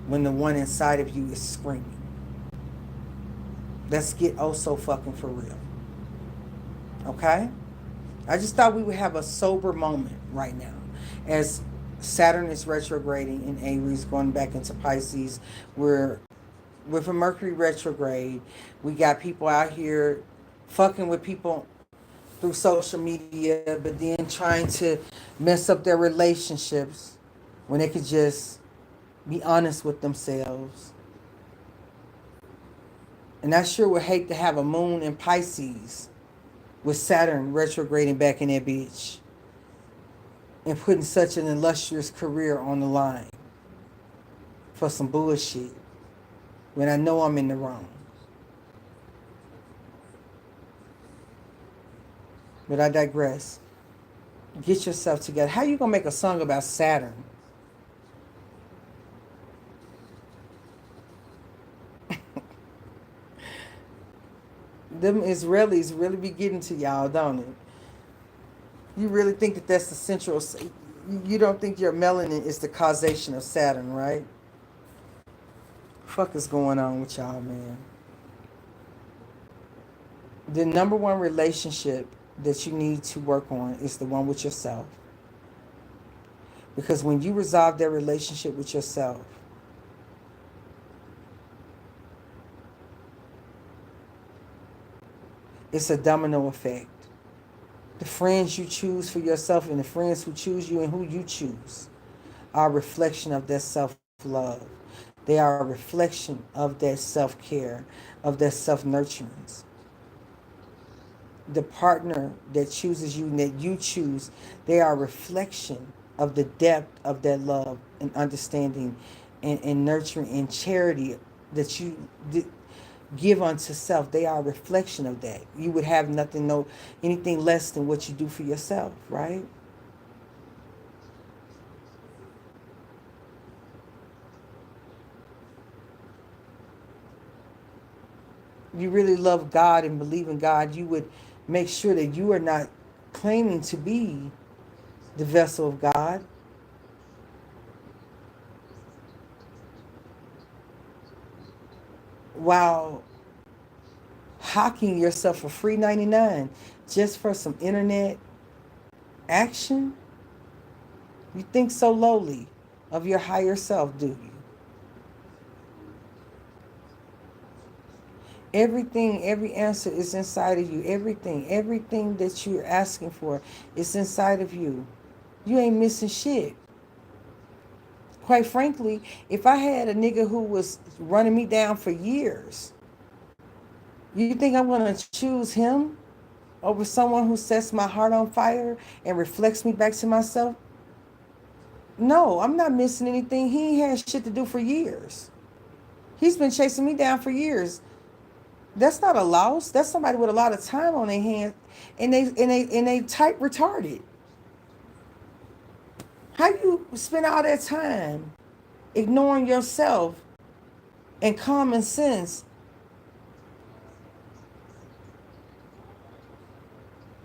when the one inside of you is screaming? Let's get oh so fucking for real. Okay? I just thought we would have a sober moment right now as Saturn is retrograding in Aries, going back into Pisces. We're with a Mercury retrograde. We got people out here fucking with people through social media, but then trying to mess up their relationships when they could just be honest with themselves. And I sure would hate to have a moon in Pisces with Saturn retrograding back in that bitch and putting such an illustrious career on the line for some bullshit when I know I'm in the wrong. But I digress. Get yourself together. How you gonna make a song about Saturn? Them Israelis really be getting to y'all, don't it? You really think that that's the central... You don't think your melanin is the causation of Saturn, right? Fuck is going on with y'all, man? The number one relationship that you need to work on is the one with yourself. Because when you resolve that relationship with yourself, it's a domino effect. The friends you choose for yourself and the friends who choose you and who you choose are a reflection of that self-love. They are a reflection of that self-care, of that self-nurturance. The partner that chooses you and that you choose, they are a reflection of the depth of that love and understanding and nurturing and charity that you give unto self. They are a reflection of that. You would have anything less than what you do for yourself, right? You really love God and believe in God, you would make sure that you are not claiming to be the vessel of God. While hawking yourself for free 99 just for some internet action. You think so lowly of your higher self, do you? Everything, every answer is inside of you. Everything that you're asking for is inside of you. You ain't missing shit. Quite frankly, if I had a nigga who was running me down for years, you think I'm going to choose him over someone who sets my heart on fire and reflects me back to myself? No, I'm not missing anything. He ain't had shit to do for years. He's been chasing me down for years. That's not a loss. That's somebody with a lot of time on their hands, and they type retarded. How you spend all that time ignoring yourself and common sense?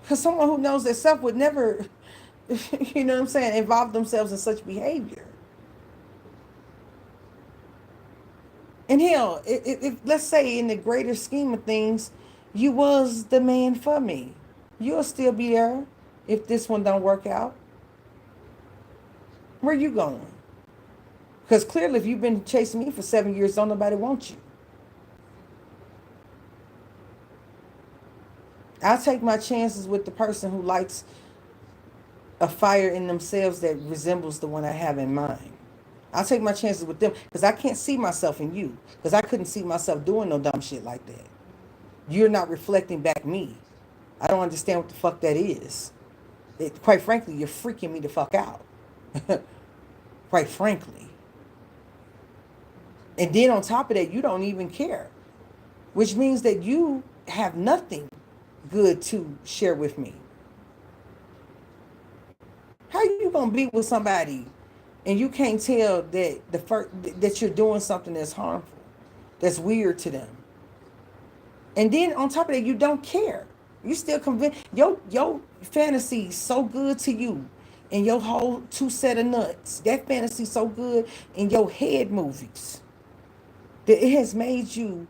Because someone who knows their self would never, you know what I'm saying, involve themselves in such behavior. And hell, let's say in the greater scheme of things, you was the man for me. You'll still be there if this one don't work out. Where you going? Because clearly if you've been chasing me for 7 years, don't nobody want you. I'll take my chances with the person who likes a fire in themselves that resembles the one I have in mind. I'll take my chances with them because I can't see myself in you, because I couldn't see myself doing no dumb shit like that. You're not reflecting back me. I don't understand what the fuck that is. Quite frankly, you're freaking me the fuck out. Quite frankly. And then on top of that, you don't even care, which means that you have nothing good to share with me. How you gonna be with somebody and you can't tell that that you're doing something that's harmful, that's weird to them? And then on top of that, you don't care. You still convinced your fantasy so good to you, and your whole two set of nuts. That fantasy so good in your head movies that it has made you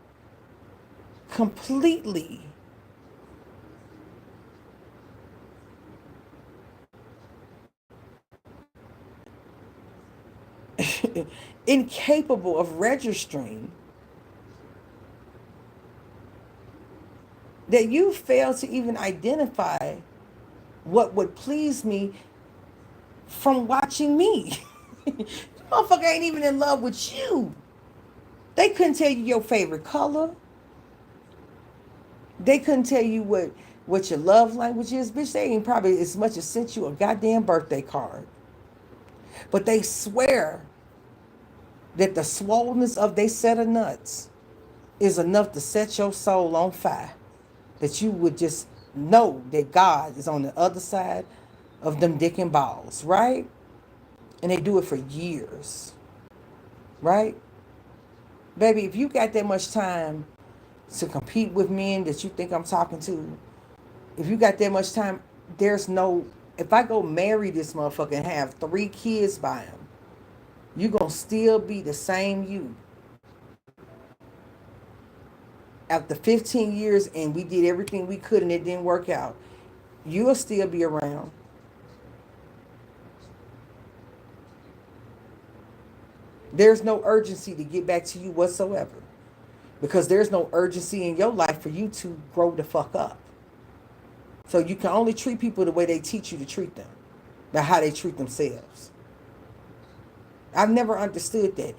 completely incapable of registering that you fail to even identify what would please me from watching me. Motherfucker ain't even in love with you. They couldn't tell you your favorite color. They couldn't tell you what your love language is. Bitch, they ain't probably as much as sent you a goddamn birthday card. But they swear that the swollenness of they set of nuts is enough to set your soul on fire. That you would just know that God is on the other side of them dick and balls, right? And they do it for years, right? Baby, if you got that much time to compete with men that you think I'm talking to, if you got that much time, there's no, if I go marry this motherfucker and have 3 kids by him, you gonna still be the same you. After 15 years and we did everything we could and it didn't work out, you'll still be around. There's no urgency to get back to you whatsoever, because there's no urgency in your life for you to grow the fuck up. So you can only treat people the way they teach you to treat them, not how they treat themselves. I've never understood that.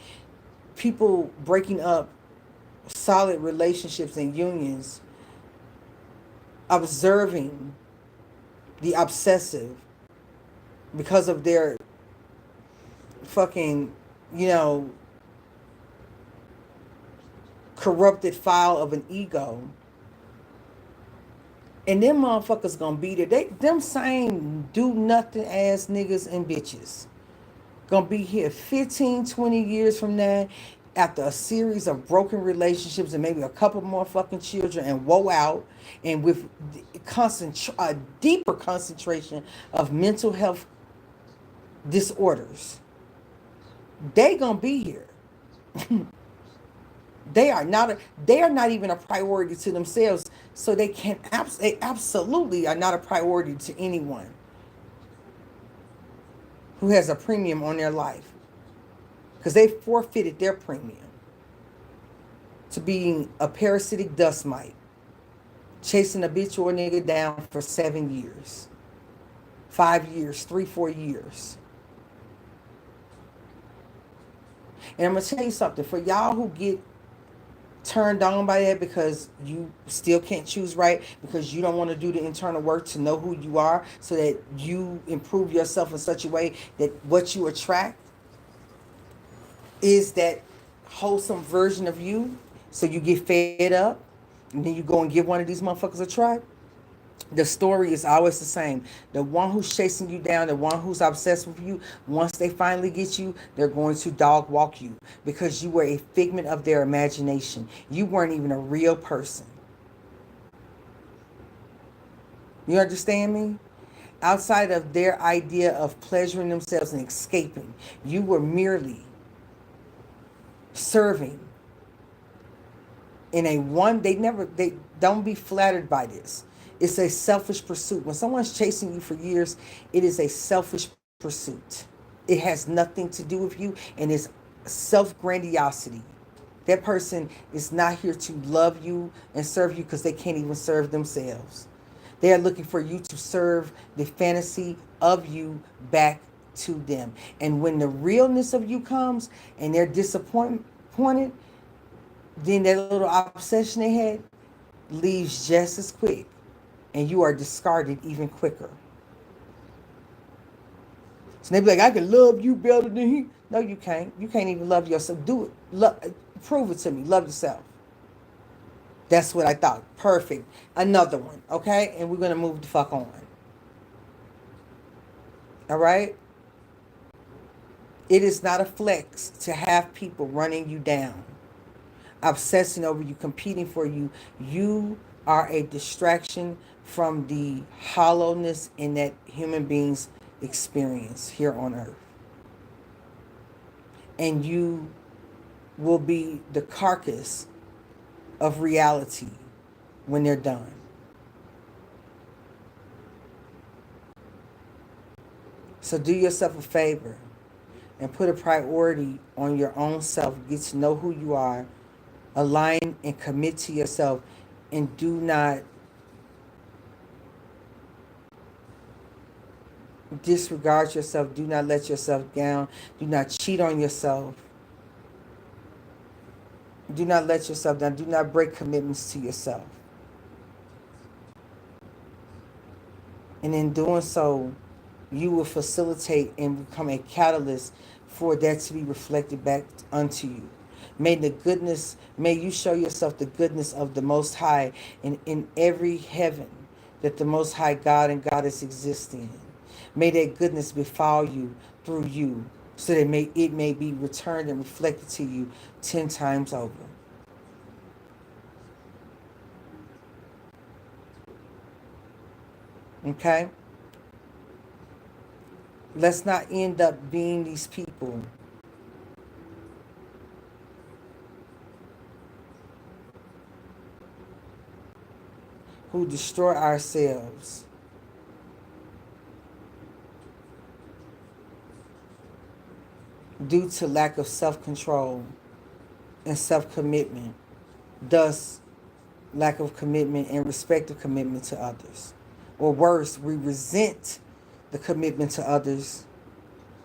People breaking up solid relationships and unions, observing the obsessive because of their fucking, corrupted file of an ego. And them motherfuckers gonna be there. Them same do nothing ass niggas and bitches gonna be here 15, 20 years from now after a series of broken relationships and maybe a couple more fucking children and woe out, and with a deeper concentration of mental health disorders. They gonna be here. They are not even a priority to themselves, so they absolutely are not a priority to anyone who has a premium on their life, because they forfeited their premium to being a parasitic dust mite, chasing a bitch or a nigga down for 7 years, 5 years, 3-4 years. And I'm gonna tell you something, for y'all who get turned on by that because you still can't choose right, because you don't want to do the internal work to know who you are so that you improve yourself in such a way that what you attract is that wholesome version of you, so you get fed up And then you go and give one of these motherfuckers a try. The story is always the same. The one who's chasing you down, the one who's obsessed with you, once they finally get you, they're going to dog walk you because you were a figment of their imagination. You weren't even a real person. You understand me? Outside of their idea of pleasuring themselves and escaping, you were merely serving in a one. They don't be flattered by this. It's a selfish pursuit. When someone's chasing you for years, it is a selfish pursuit. It has nothing to do with you, and it's self-grandiosity. That person is not here to love you and serve you because they can't even serve themselves. They are looking for you to serve the fantasy of you back to them. And when the realness of you comes and they're disappointed, then that little obsession they had leaves just as quick. And you are discarded even quicker. So they be like, I can love you better than he. No, you can't. You can't even love yourself. Do it. Prove it to me. Love yourself. That's what I thought. Perfect. Another one. Okay? And we're going to move the fuck on. All right? It is not a flex to have people running you down, obsessing over you, competing for you. You are a distraction from the hollowness in that human beings experience here on earth. And you will be the carcass of reality when they're done. So do yourself a favor and put a priority on your own self. Get to know who you are. Align and commit to yourself. And do not disregard yourself. Do not let yourself down. Do not cheat on yourself. Do not let yourself down. Do not break commitments to yourself. And in doing so, you will facilitate and become a catalyst for that to be reflected back unto you. May you show yourself the goodness of the Most High in every heaven that the Most High God and Goddess exist in. May that goodness befall you through you, so that it may be returned and reflected to you 10 times over. Okay? Let's not end up being these people who destroy ourselves due to lack of self-control and self-commitment. Thus, lack of commitment and respective commitment to others. Or worse, we resent the commitment to others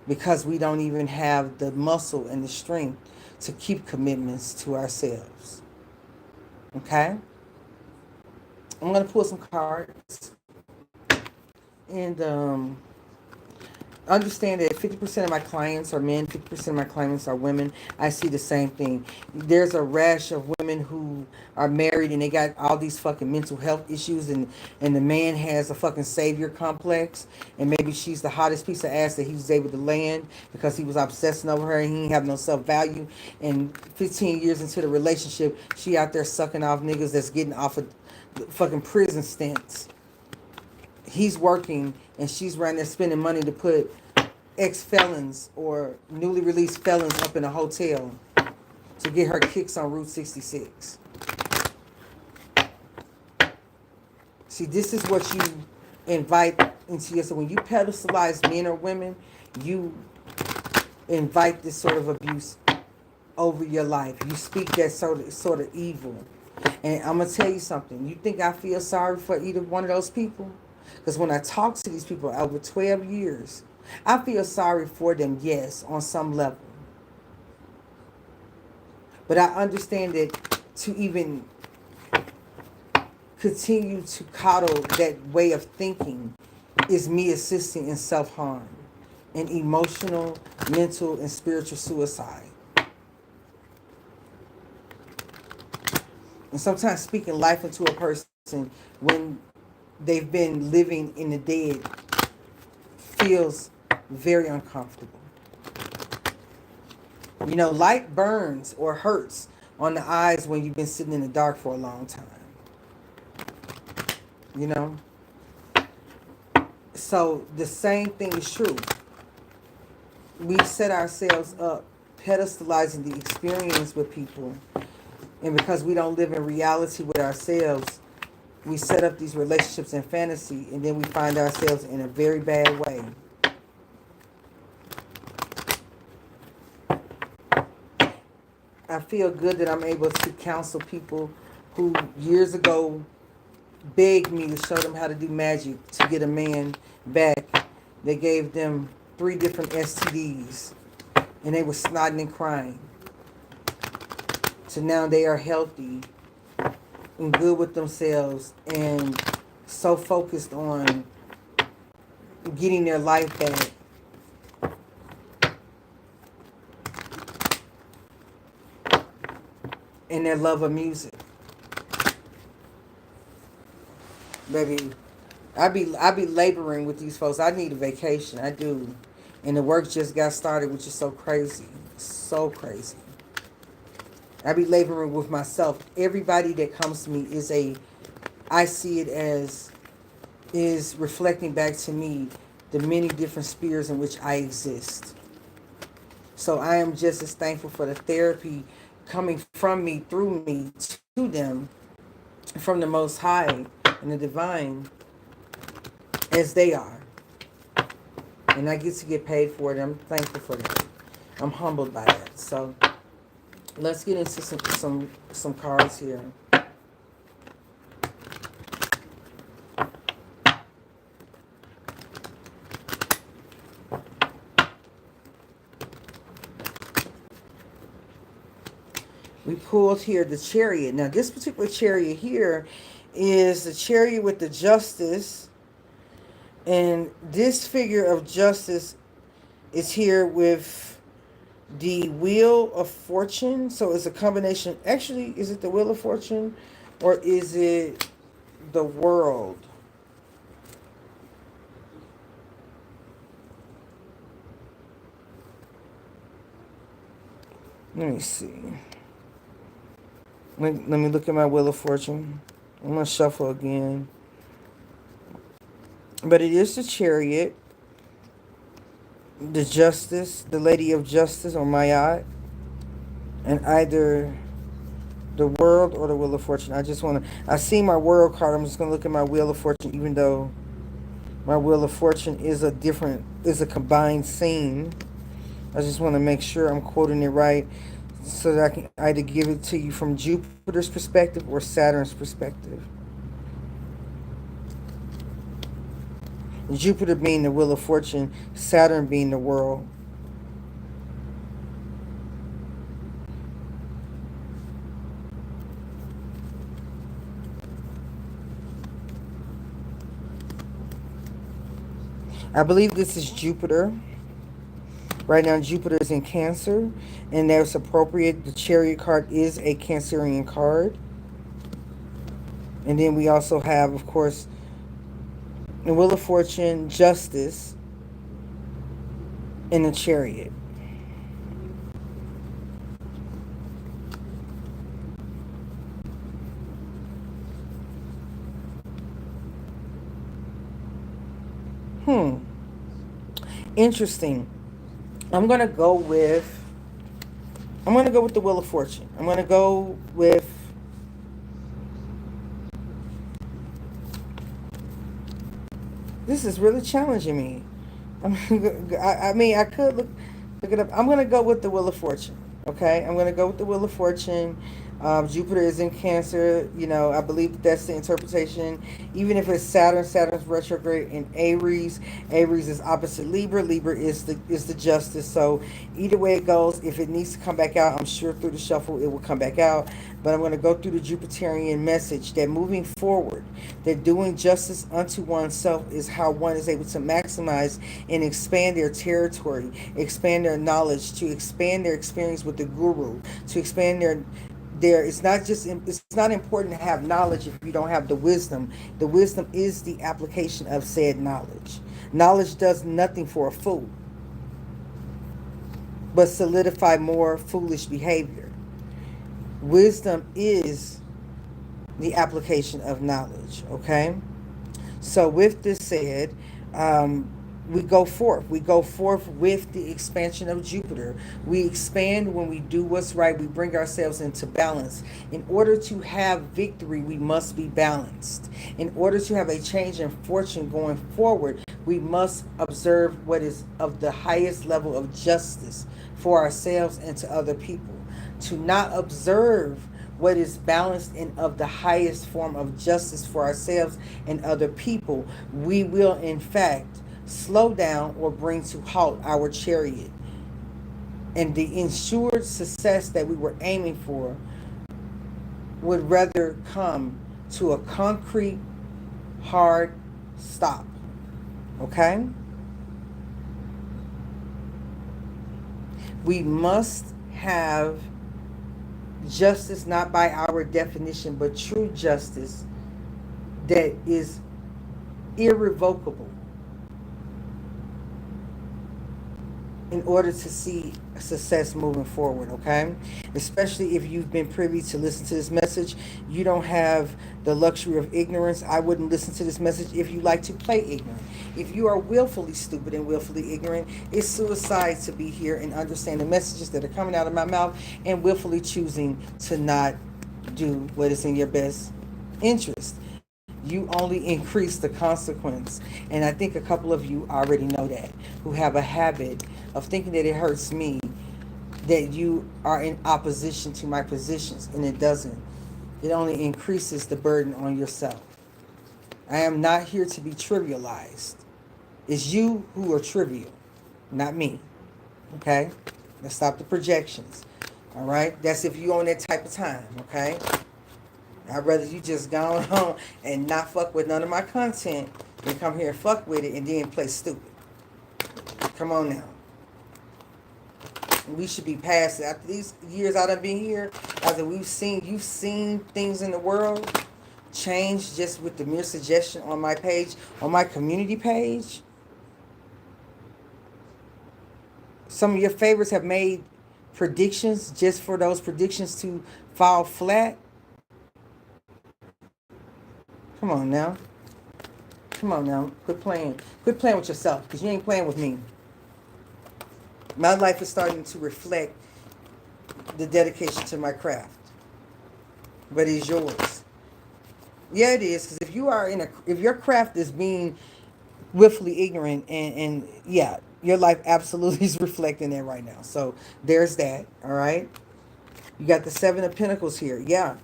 because we don't even have the muscle and the strength to keep commitments to ourselves. Okay? I'm going to pull some cards. And understand that 50% of my clients are men, 50% of my clients are women. I see the same thing. There's a rash of women who are married and they got all these fucking mental health issues, and the man has a fucking savior complex, and maybe she's the hottest piece of ass that he was able to land because he was obsessing over her and he didn't have no self-value. And 15 years into the relationship, she out there sucking off niggas that's getting off of fucking prison stints. He's working and she's right there spending money to put ex-felons or newly released felons up in a hotel to get her kicks on Route 66. See, this is what you invite into yourself. When you pedestalize men or women, you invite this sort of abuse over your life. You speak that sort of evil. And I'm going to tell you something. You think I feel sorry for either one of those people? Because when I talk to these people over 12 years, I feel sorry for them, yes, on some level. But I understand that to even continue to coddle that way of thinking is me assisting in self-harm and emotional, mental, and spiritual suicide. And sometimes speaking life into a person when they've been living in the dead feels very uncomfortable. You know, light burns or hurts on the eyes when you've been sitting in the dark for a long time. You know? So the same thing is true. We set ourselves up pedestalizing the experience with people. And because we don't live in reality with ourselves, we set up these relationships in fantasy, and then we find ourselves in a very bad way. I feel good that I'm able to counsel people who years ago begged me to show them how to do magic to get a man back. They gave them 3 different STDs, and they were snotting and crying. So now they are healthy and good with themselves and so focused on getting their life back. And their love of music. Baby, I be laboring with these folks. I need a vacation. I do. And the work just got started, which is so crazy. So crazy. I be laboring with myself. Everybody that comes to me I see it as, is reflecting back to me the many different spheres in which I exist. So I am just as thankful for the therapy coming from me, through me, to them, from the Most High and the Divine, as they are. And I get to get paid for it. I'm thankful for that. I'm humbled by that. So let's get into some cards here. We pulled here the Chariot. Now this particular Chariot here is the Chariot with the Justice. And this figure of Justice is here with the Wheel of Fortune. So it's a combination. Actually, is it the Wheel of Fortune or is it the World? Let me see. Let me look at my Wheel of Fortune. I'm going to shuffle again. But it is the Chariot, the Justice, the Lady of Justice, or Mayat, and either the World or the Wheel of Fortune. I see my World card. I'm just going to look at my Wheel of Fortune, even though my Wheel of Fortune is a combined scene. I just want to make sure I'm quoting it right so that I can either give it to you from Jupiter's perspective or Saturn's perspective. Jupiter being the Wheel of Fortune, Saturn being the World. I believe this is Jupiter. Right now Jupiter is in Cancer, and that's appropriate. The Chariot card is a Cancerian card. And then we also have, of course, the Wheel of Fortune, Justice, and the Chariot. Interesting. I'm gonna go with the Wheel of Fortune. I'm gonna go with this is really challenging me. I mean, I could look it up. I'm gonna go with the Wheel of Fortune. Okay, I'm gonna go with the Wheel of Fortune. Jupiter is in Cancer. You know, I believe that's the interpretation. Even if it's Saturn's retrograde in Aries. Aries is opposite Libra. Libra is the Justice. So either way it goes, if it needs to come back out, I'm sure through the shuffle it will come back out. But I'm going to go through the Jupiterian message that moving forward, that doing justice unto oneself is how one is able to maximize and expand their territory, expand their knowledge, to expand their experience with the guru, to expand It's not important to have knowledge if you don't have the wisdom. The wisdom is the application of said knowledge. Knowledge does nothing for a fool but solidify more foolish behavior. Wisdom is the application of knowledge. Okay, so with this said, we go forth. We go forth with the expansion of Jupiter. We expand when we do what's right. We bring ourselves into balance. In order to have victory, we must be balanced. In order to have a change in fortune going forward, we must observe what is of the highest level of justice for ourselves and to other people. To not observe what is balanced and of the highest form of justice for ourselves and other people, we will in fact slow down or bring to halt our chariot. And the ensured success that we were aiming for would rather come to a concrete, hard stop. Okay? We must have justice, not by our definition, but true justice that is irrevocable in order to see success moving forward. Okay, especially if you've been privy to listen to this message, you don't have the luxury of ignorance. I wouldn't listen to this message if you like to play ignorant. If you are willfully stupid and willfully ignorant, it's suicide to be here and understand the messages that are coming out of my mouth and willfully choosing to not do what is in your best interest. You only increase the consequence. And I think a couple of you already know that, who have a habit of thinking that it hurts me, that you are in opposition to my positions, and it doesn't. It only increases the burden on yourself. I am not here to be trivialized. It's you who are trivial, not me. Okay? Let's stop the projections. All right? That's if you on that type of time. Okay? I'd rather you just go on and not fuck with none of my content than come here and fuck with it and then play stupid. Come on now. We should be past it. After these years I done been here, after you've seen things in the world change just with the mere suggestion on my page, on my community page. Some of your favorites have made predictions just for those predictions to fall flat. Come on now. Come on now. Quit playing. Quit playing with yourself, because you ain't playing with me. My life is starting to reflect the dedication to my craft. But it's yours. Yeah, it is. Because if your craft is being willfully ignorant, and yeah, your life absolutely is reflecting that right now. So there's that. All right. You got the Seven of Pentacles here. Yeah.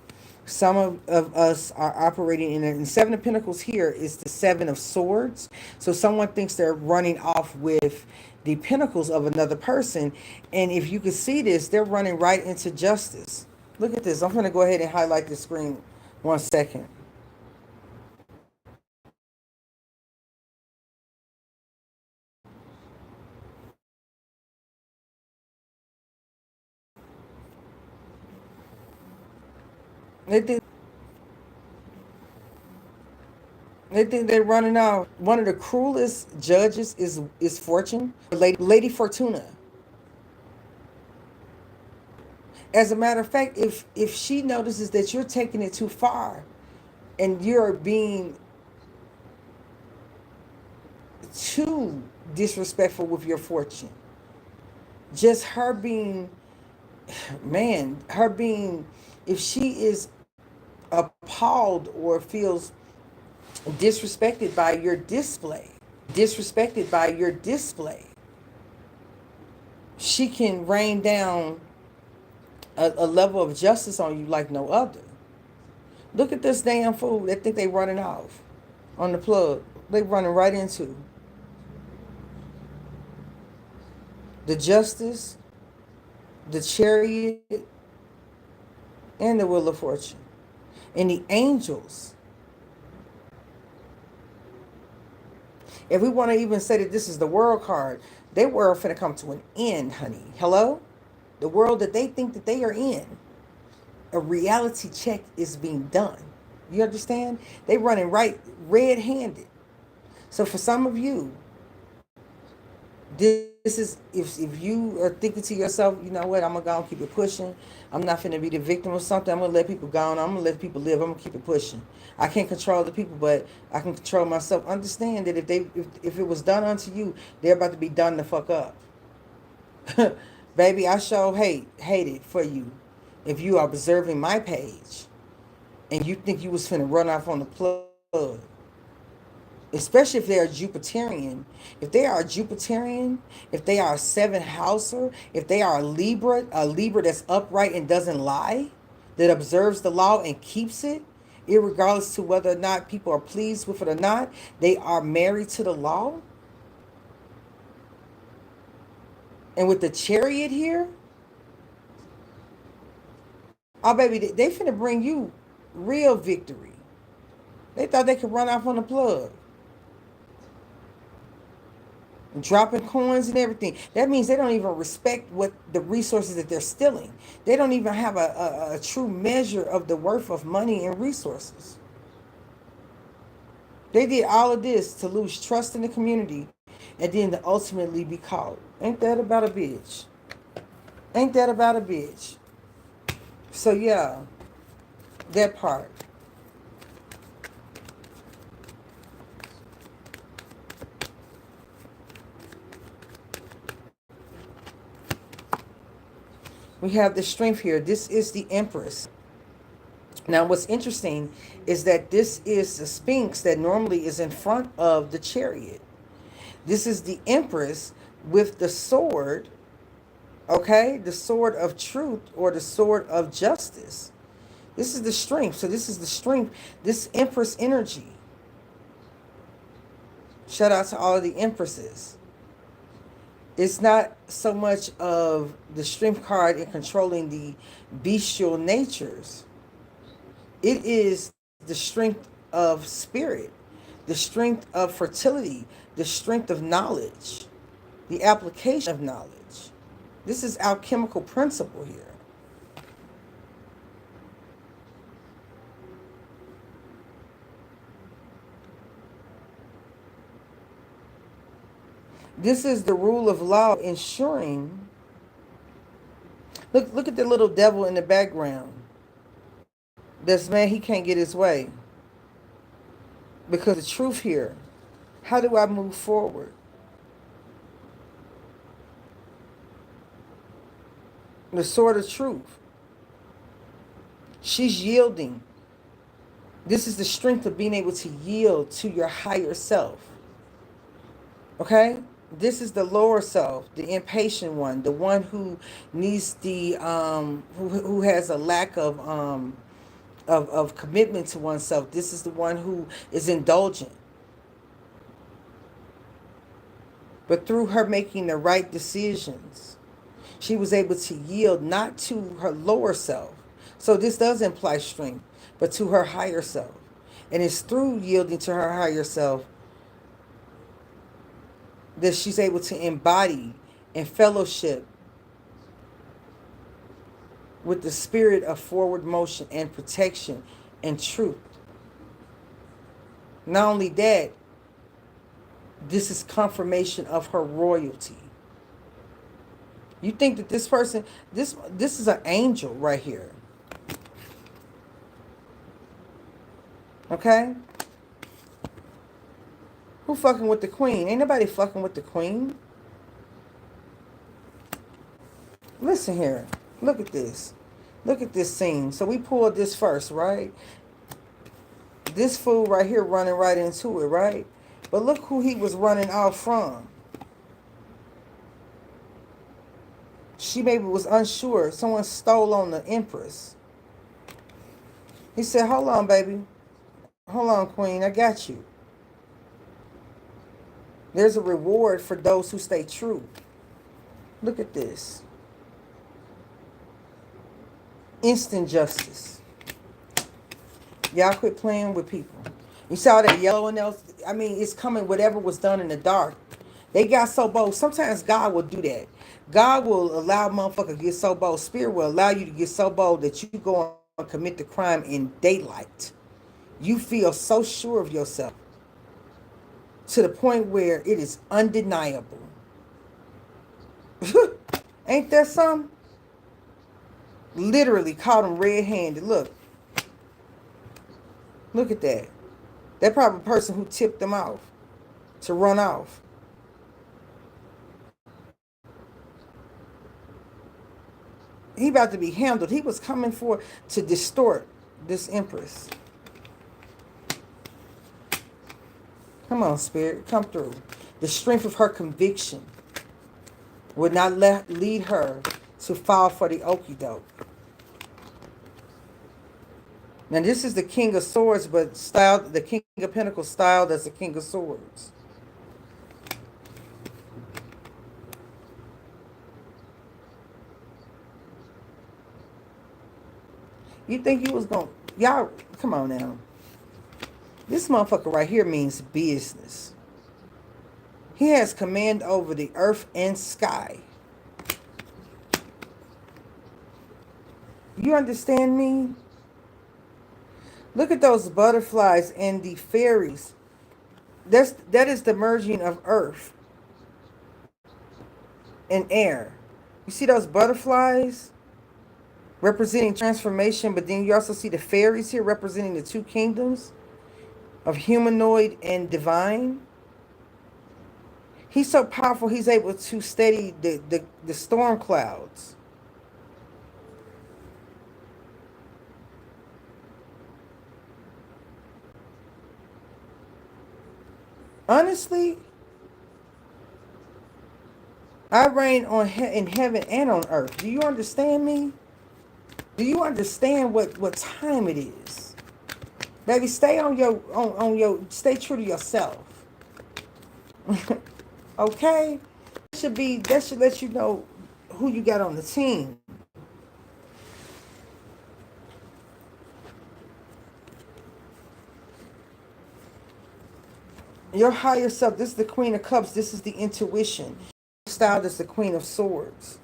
Some of us are operating in it. And Seven of Pentacles here is the Seven of Swords. So someone thinks they're running off with the pentacles of another person. And if you can see this, they're running right into justice. Look at this. I'm going to go ahead and highlight the screen 1 second. They think they're running out. One of the cruelest judges is Fortune, Lady Fortuna. As a matter of fact, if she notices that you're taking it too far and you're being too disrespectful with your fortune, just her being, if she is appalled or feels disrespected by your display, she can rain down a level of justice on you like no other. Look at this damn fool that think they running off on the plug. They running right into the Justice, the Chariot, and the Wheel of Fortune. And the angels. If we want to even say that this is the World card, their world finna come to an end, honey. Hello? The world that they think that they are in A reality check is being done. You understand? They running right red-handed. So for some of you, this is if you are thinking to yourself, you know what, I'm gonna go and keep it pushing. I'm not finna be the victim of something. I'm gonna let people go on. I'm gonna let people live. I'm gonna keep it pushing. I can't control the people, but I can control myself. Understand that if it was done unto you, they're about to be done the fuck up. Baby, I sure hate it for you. If you are observing my page and you think you was finna run off on the plug, especially if they are Jupiterian. If they are a Jupiterian, if they are a seven houser, if they are a Libra that's upright and doesn't lie, that observes the law and keeps it, irregardless to whether or not people are pleased with it or not, they are married to the law. And with the Chariot here, oh baby, they finna bring you real victory. They thought they could run off on the plug. Dropping coins and everything. That means they don't even respect what the resources that they're stealing. They don't even have a true measure of the worth of money and resources. They did all of this to lose trust in the community and then to ultimately be caught. Ain't that about a bitch? Ain't that about a bitch? So yeah, that part. We have the strength here. This is the Empress. Now, what's interesting is that this is the Sphinx that normally is in front of the Chariot. This is the Empress with the sword, okay? The sword of truth or the sword of justice. This is the strength. So this is the strength, this Empress energy. Shout out to all of the Empresses. It's not so much of the strength card in controlling the bestial natures. It is the strength of spirit, the strength of fertility, the strength of knowledge, the application of knowledge. This is alchemical principle here. This is the rule of law ensuring. Look at the little devil in the background. This man, he can't get his way. Because the truth here, how do I move forward? The sword of truth. She's yielding. This is the strength of being able to yield to your higher self. Okay? This is the lower self, the impatient one, the one who needs the who has a lack of commitment to oneself. This is the one who is indulgent. But through her making the right decisions, she was able to yield not to her lower self. So this does imply strength, but to her higher self. And it's through yielding to her higher self that she's able to embody and fellowship with the spirit of forward motion and protection and truth. Not only that, this is confirmation of her royalty. You think that this person, this is an angel right here. Okay? Who fucking with the queen? Ain't nobody fucking with the queen. Listen here. Look at this. Look at this scene. So we pulled this first, right? This fool right here running right into it, right? But look who he was running off from. She maybe was unsure. Someone stole on the Empress. He said, hold on, baby. Hold on, queen. I got you. There's a reward for those who stay true. Look at this. Instant justice. Y'all quit playing with people. You saw that yellow and else. I mean, it's coming whatever was done in the dark. They got so bold. Sometimes God will do that. God will allow motherfucker to get so bold. Spirit will allow you to get so bold that you go commit the crime in daylight. You feel so sure of yourself to the point where it is undeniable. Ain't that something? Literally caught him red-handed. Look. Look at that. That probably person who tipped them off to run off. He about to be handled. He was coming for to distort this Empress. Come on, Spirit. Come through. The strength of her conviction would not lead her to fall for the okie doke. Now, this is the King of Swords, but styled, the King of Pentacles styled as the King of Swords. You think you was going to... Y'all, come on now. This motherfucker right here means business. He has command over the earth and sky. You understand me? Look at those butterflies and the fairies. That is the merging of earth and air. You see those butterflies representing transformation, but then you also see the fairies here representing the two kingdoms of humanoid and divine. He's so powerful, he's able to steady the storm clouds. Honestly, I reign in heaven and on earth. Do you understand me? Do you understand what time it is? Baby, stay on your stay true to yourself. Okay? That should let you know who you got on the team. Your higher self, this is the Queen of Cups, this is the intuition. Styled as the Queen of Swords.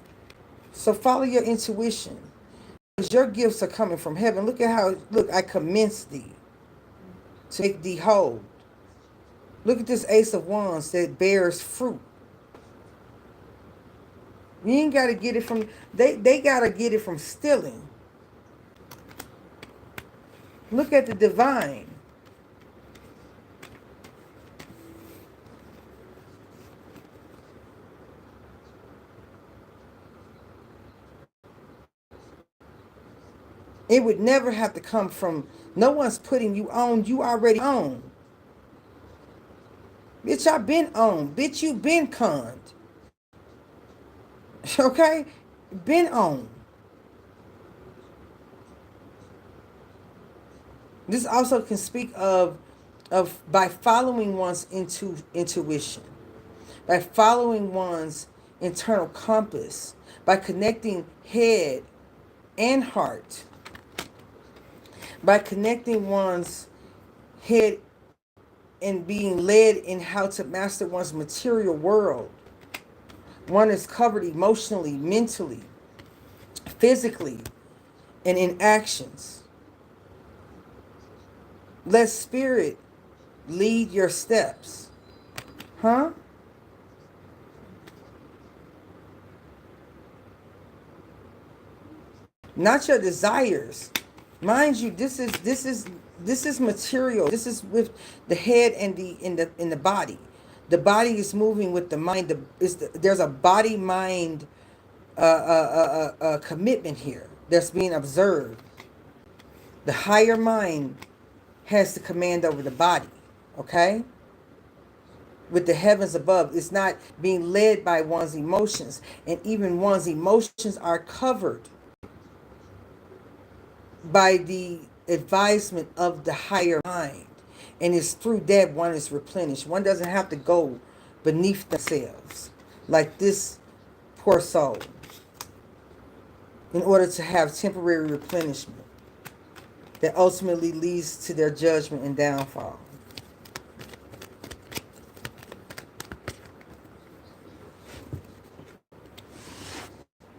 So follow your intuition. Because your gifts are coming from heaven. Look at how, look, I commence thee to make thee whole. Look at this Ace of Wands that bears fruit. You ain't got to get it from, they got to get it from stealing. Look at the divine. It would never have to come from, no one's putting you on, you already own. Bitch, I been on. Bitch, you been conned. Okay? Been on. This also can speak of by following one's intuition, by following one's internal compass, by connecting head and heart, by connecting one's head and being led in how to master one's material world. One is covered emotionally, mentally, physically, and in actions. Let spirit lead your steps. Huh? Not your desires. Mind you, this is material. This is with the head and in the body. The body is moving with the mind. There's a body-mind commitment here that's being observed. The higher mind has the command over the body. Okay? With the heavens above, it's not being led by one's emotions, and even one's emotions are covered by the advisement of the higher mind, and it's through that one is replenished. One doesn't have to go beneath themselves like this poor soul in order to have temporary replenishment that ultimately leads to their judgment and downfall.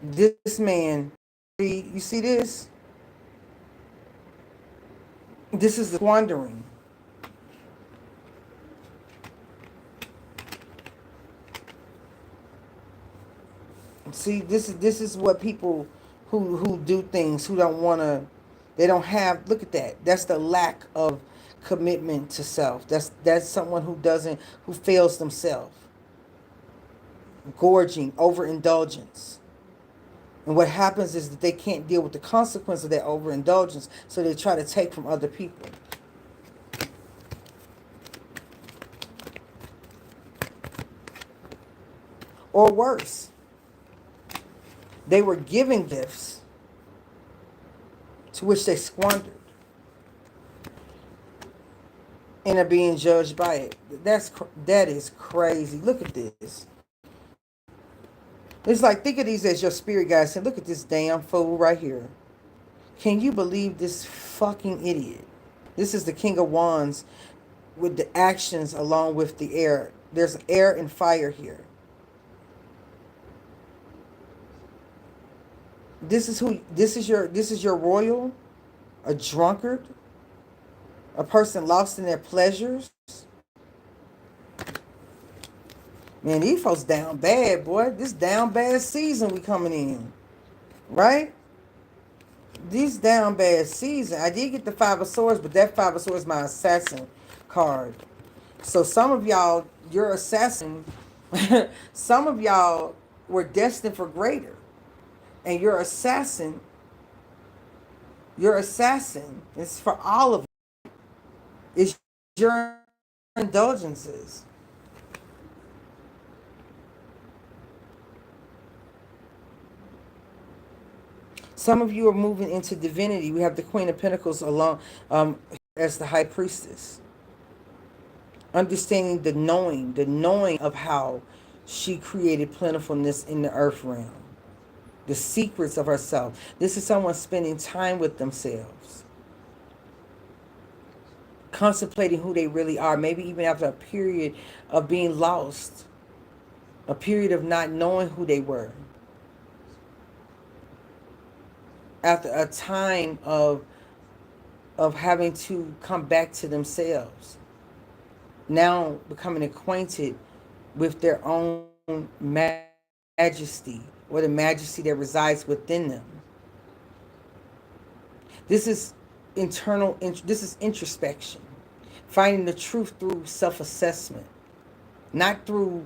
This man, you see this? This is the squandering. See, this is what people who do things, who don't want to, they don't have, look at that. That's the lack of commitment to self. That's someone who fails themselves. Gorging, overindulgence. And what happens is that they can't deal with the consequence of that overindulgence, so they try to take from other people. Or worse, they were giving gifts to which they squandered and are being judged by it. That is crazy. Look at this. It's like, think of these as your spirit guides saying, look at this damn fool right here. Can you believe this fucking idiot? This is the King of Wands with the actions along with the air. There's air and fire here. This is your royal, a drunkard, a person lost in their pleasures. Man, these folks down bad, boy. This down bad season we coming in. Right? This down bad season. I did get the Five of Swords, but that Five of Swords is my assassin card. So some of y'all, your assassin, some of y'all were destined for greater. And your assassin is for all of you. It's your indulgences. Some of you are moving into divinity. We have the Queen of Pentacles along as the High Priestess. Understanding the knowing of how she created plentifulness in the earth realm. The secrets of herself. This is someone spending time with themselves. Contemplating who they really are. Maybe even after a period of being lost. A period of not knowing who they were. After a time of having to come back to themselves. Now becoming acquainted with their own majesty. Or the majesty that resides within them. This is this is introspection. Finding the truth through self-assessment. Not through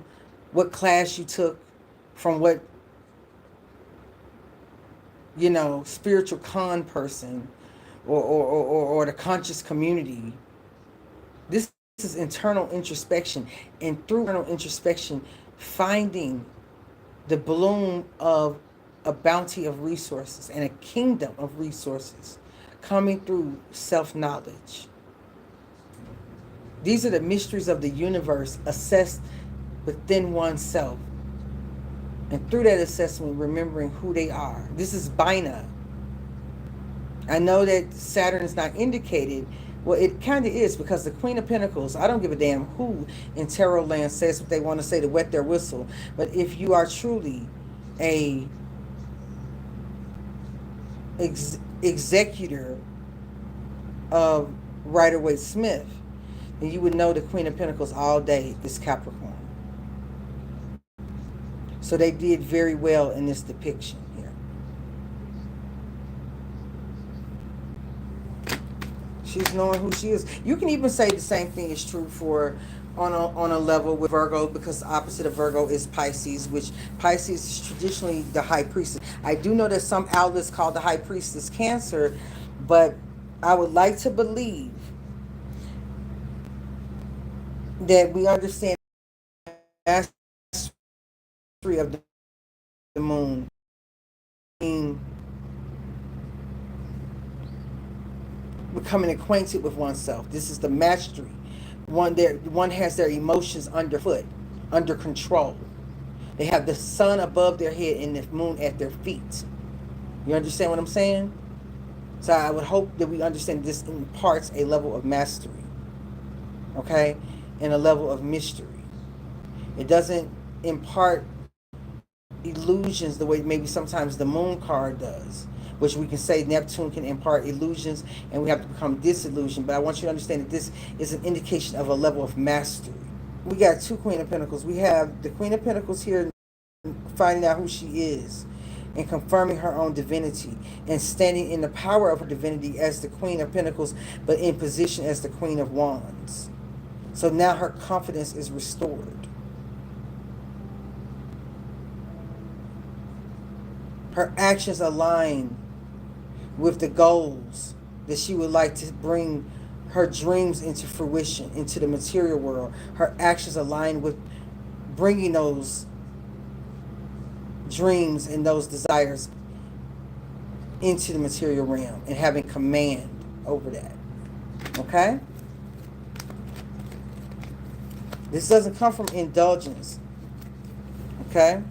what class you took, from what, spiritual con person or the conscious community. This is internal introspection. And through internal introspection, finding the bloom of a bounty of resources and a kingdom of resources coming through self-knowledge. These are the mysteries of the universe assessed within oneself. And through that assessment, remembering who they are. This is Bina. I know that Saturn is not indicated. Well, it kind of is, because the Queen of Pentacles, I don't give a damn who in tarot land says what they want to say to wet their whistle. But if you are truly a executor of Rider-Waite-Smith, then you would know the Queen of Pentacles all day is Capricorn. So they did very well in this depiction here. She's knowing who she is. You can even say the same thing is true for on a level with Virgo, because the opposite of Virgo is Pisces, which Pisces is traditionally the High Priestess. I do know that some outlets call the High Priestess Cancer, but I would like to believe that we understand the mastery of the moon. Becoming acquainted with oneself. This is the mastery. One has their emotions underfoot, under control. They have the sun above their head and the moon at their feet. You understand what I'm saying? So I would hope that we understand this imparts a level of mastery. Okay? And a level of mystery. It doesn't impart illusions the way maybe sometimes the moon card does. which we can say Neptune can impart illusions and we have to become disillusioned. But I want you to understand that this is an indication of a level of mastery. We got two Queen of Pentacles. We have the Queen of Pentacles here finding out who she is and confirming her own divinity and standing in the power of her divinity as the Queen of Pentacles, but in position as the Queen of Wands. So now her confidence is restored. Her actions align with the goals that she would like to bring her dreams into fruition, into the material world. Her actions align with bringing those dreams and those desires into the material realm and having command over that. Okay? This doesn't come from indulgence. Okay?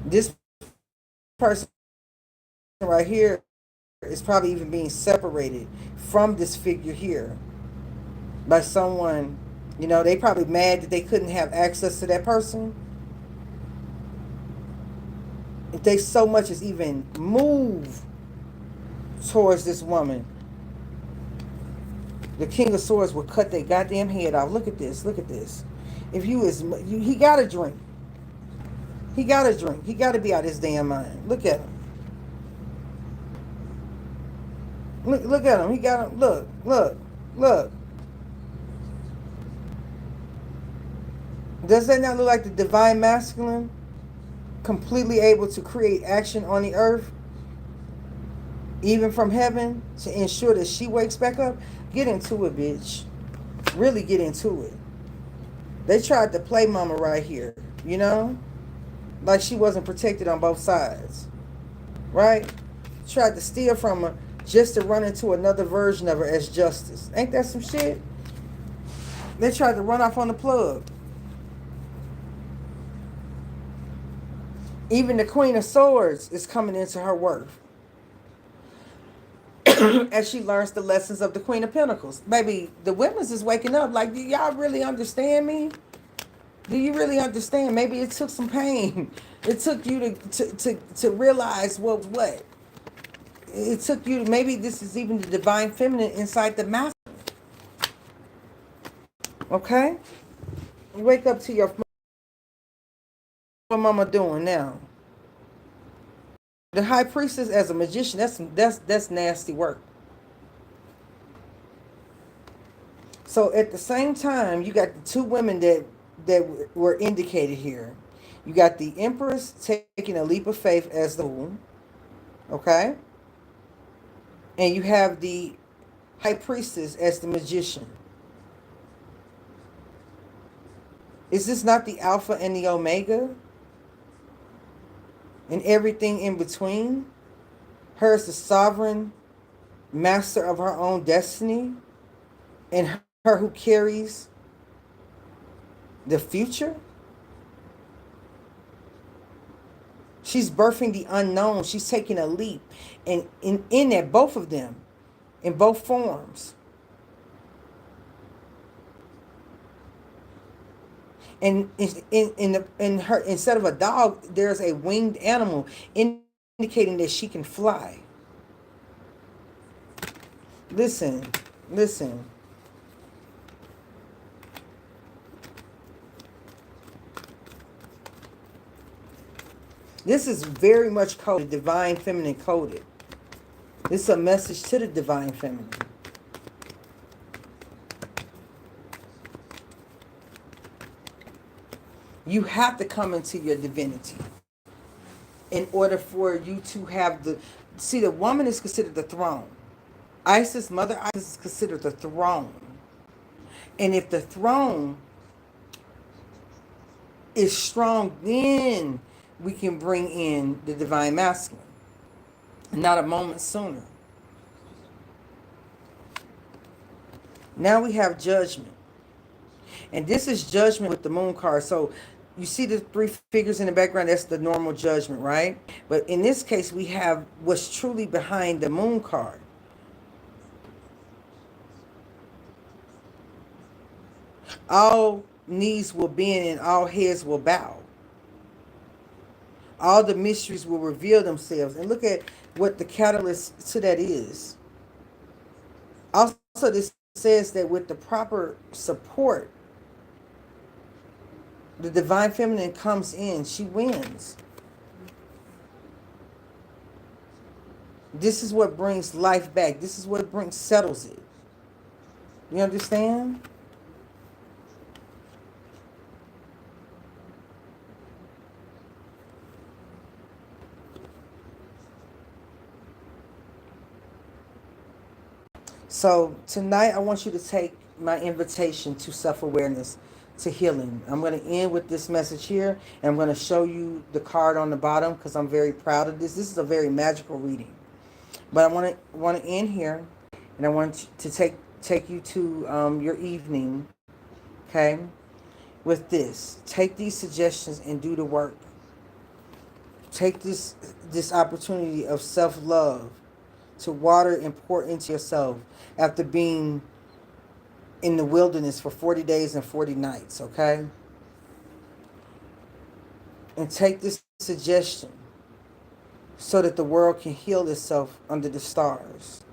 This person right here is probably even being separated from this figure here by someone. You know, they probably mad that they couldn't have access to that person. If they so much as even move towards this woman, the King of Swords will cut their goddamn head off. Look at this. Look at this. If he got a drink. He got a drink. He got to be out his damn mind. Look at him. Look at him. He got him. Look. Does that not look like the divine masculine? Completely able to create action on the earth, even from heaven, to ensure that she wakes back up. Get into it, bitch. Really get into it. They tried to play mama right here, you know? Like she wasn't protected on both sides. Right? Tried to steal from her just to run into another version of her as justice. Ain't that some shit? They tried to run off on the plug. Even the Queen of Swords is coming into her worth as she learns the lessons of the Queen of Pentacles. Baby, the women's is waking up. Like, do y'all really understand me? Do you really understand? Maybe it took some pain. It took you to realize what was what. It took you, maybe this is even the divine feminine inside the masculine. Okay? Wake up to your... What mama doing now? The high priestess as a magician, that's nasty work. So at the same time, you got the two women that were indicated here. You got the Empress taking a leap of faith as the fool. Okay? And you have the high priestess as the magician. Is this not the Alpha and the Omega? And everything in between? Her is the sovereign master of her own destiny. And her who carries the future? She's birthing the unknown. She's taking a leap. And in that, both of them, in both forms. And in her, instead of a dog, there's a winged animal indicating that she can fly. Listen. This is very much coded, divine feminine coded. This is a message to the divine feminine. You have to come into your divinity in order for you to have the... See, the woman is considered the throne. Isis, Mother Isis, is considered the throne. And if the throne is strong, then we can bring in the divine masculine. Not a moment sooner. Now we have judgment. And this is judgment with the moon card. So you see the three figures in the background, that's the normal judgment, right? But in this case, we have what's truly behind the moon card. All knees will bend and all heads will bow. All the mysteries will reveal themselves. And look at what the catalyst to that is. Also, this says that with the proper support, the divine feminine comes in. She wins. This is what brings life back. This is what settles it. You understand? So tonight I want you to take my invitation to self-awareness, to healing. I'm going to end with this message here, and I'm going to show you the card on the bottom because I'm very proud of this. This is a very magical reading. But I want to end here, and I want to take you to your evening, okay? With this, take these suggestions and do the work. Take this opportunity of self-love to water and pour into yourself after being in the wilderness for 40 days and 40 nights, okay? And take this suggestion so that the world can heal itself under the stars.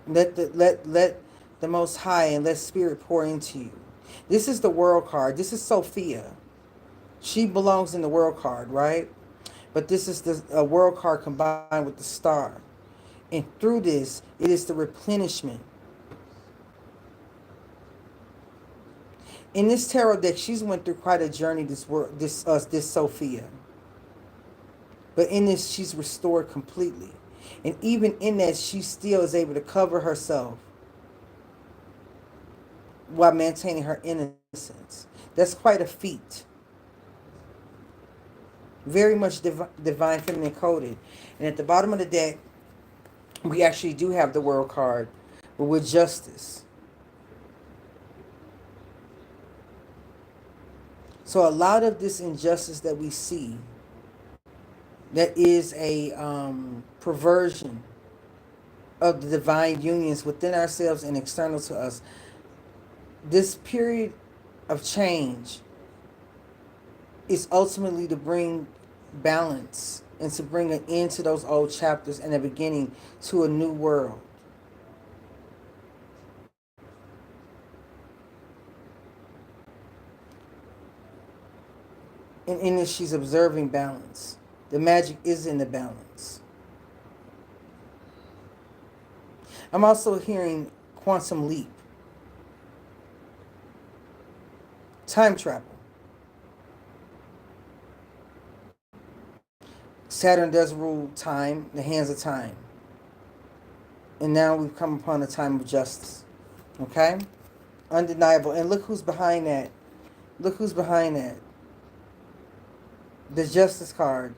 Let the Most High and let Spirit pour into you. This is the World card. This is Sophia. She belongs in the World card, right? But this is the World card combined with the star. And through this, it is the replenishment. In this tarot deck, she's went through quite a journey, this Sophia. But in this, she's restored completely. And even in that, she still is able to cover herself while maintaining her innocence. That's quite a feat. Very much divine feminine coded. And at the bottom of the deck, we actually do have the World card, but with justice. So a lot of this injustice that we see, that is a perversion of the divine unions within ourselves and external to us. This period of change is ultimately to bring balance and to bring an end to those old chapters and a beginning to a new world. And in this, she's observing balance. The magic is in the balance. I'm also hearing quantum leap. Time travel. Saturn does rule time, the hands of time. And now we've come upon a time of justice. Okay? Undeniable. And look who's behind that. Look who's behind that. The justice card,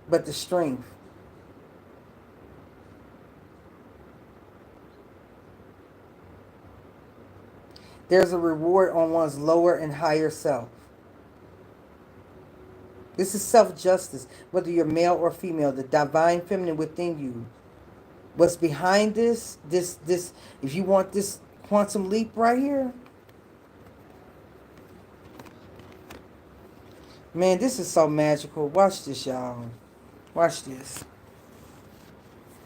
but the strength. There's a reward on one's lower and higher self. This is self-justice, whether you're male or female, the divine feminine within you. What's behind this, if you want this quantum leap right here, man, this is so magical. Watch this, y'all. Watch this.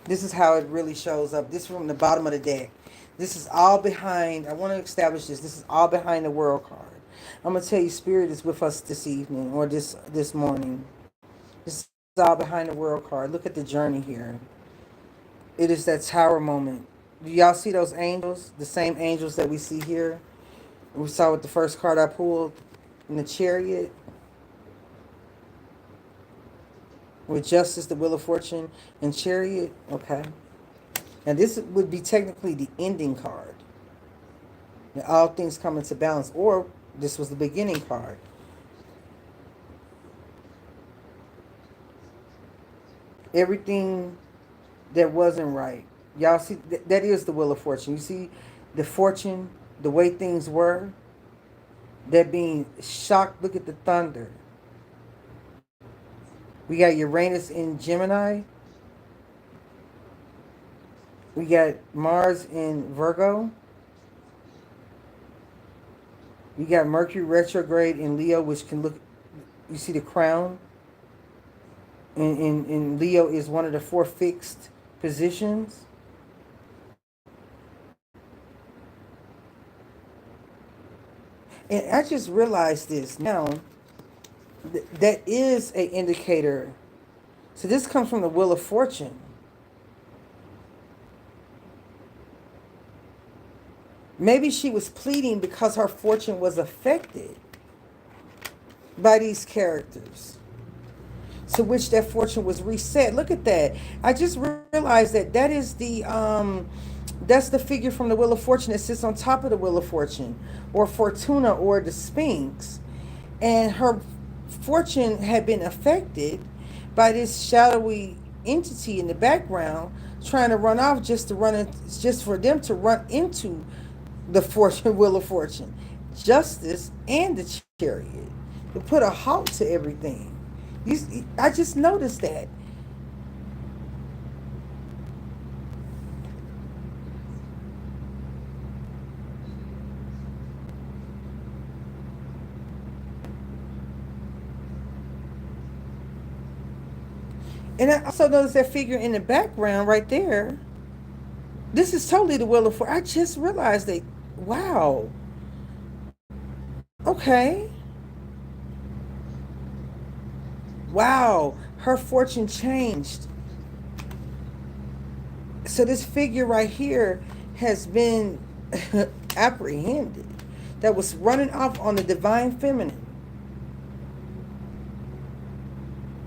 This is how it really shows up. This from the bottom of the deck. This is all behind, I want to establish this. This is all behind the World card. I'm going to tell you, Spirit is with us this evening or this morning. This is all behind the World card. Look at the journey here. It is that tower moment. Do y'all see those angels? The same angels that we see here? We saw with the first card I pulled in the Chariot. With Justice, the Wheel of Fortune, and Chariot. Okay. Now this would be technically the ending card. Now, all things come into balance. Or this was the beginning card. Everything that wasn't right. Y'all see, that is the Wheel of Fortune. You see the fortune, the way things were. That being shocked. Look at the thunder. We got Uranus in Gemini. We got Mars in Virgo. You got Mercury retrograde in Leo, which can look, you see the crown? In Leo is one of the four fixed positions. And I just realized this now. That is an indicator. So this comes from the Wheel of Fortune. Maybe she was pleading because her fortune was affected by these characters, to which that fortune was reset. Look at that. I just realized that that is the that's the figure from the Wheel of Fortune that sits on top of the Wheel of Fortune, or Fortuna, or the Sphinx. And her fortune had been affected by this shadowy entity in the background trying to run off, just for them to run into the fortune, Wheel of Fortune, Justice, and the Chariot, to put a halt to everything. I just noticed that. And I also noticed that figure in the background right there. This is totally the Wheel of Fortune. I just realized that. Wow. Okay. Wow. Her fortune changed. So this figure right here has been apprehended, that was running off on the divine feminine.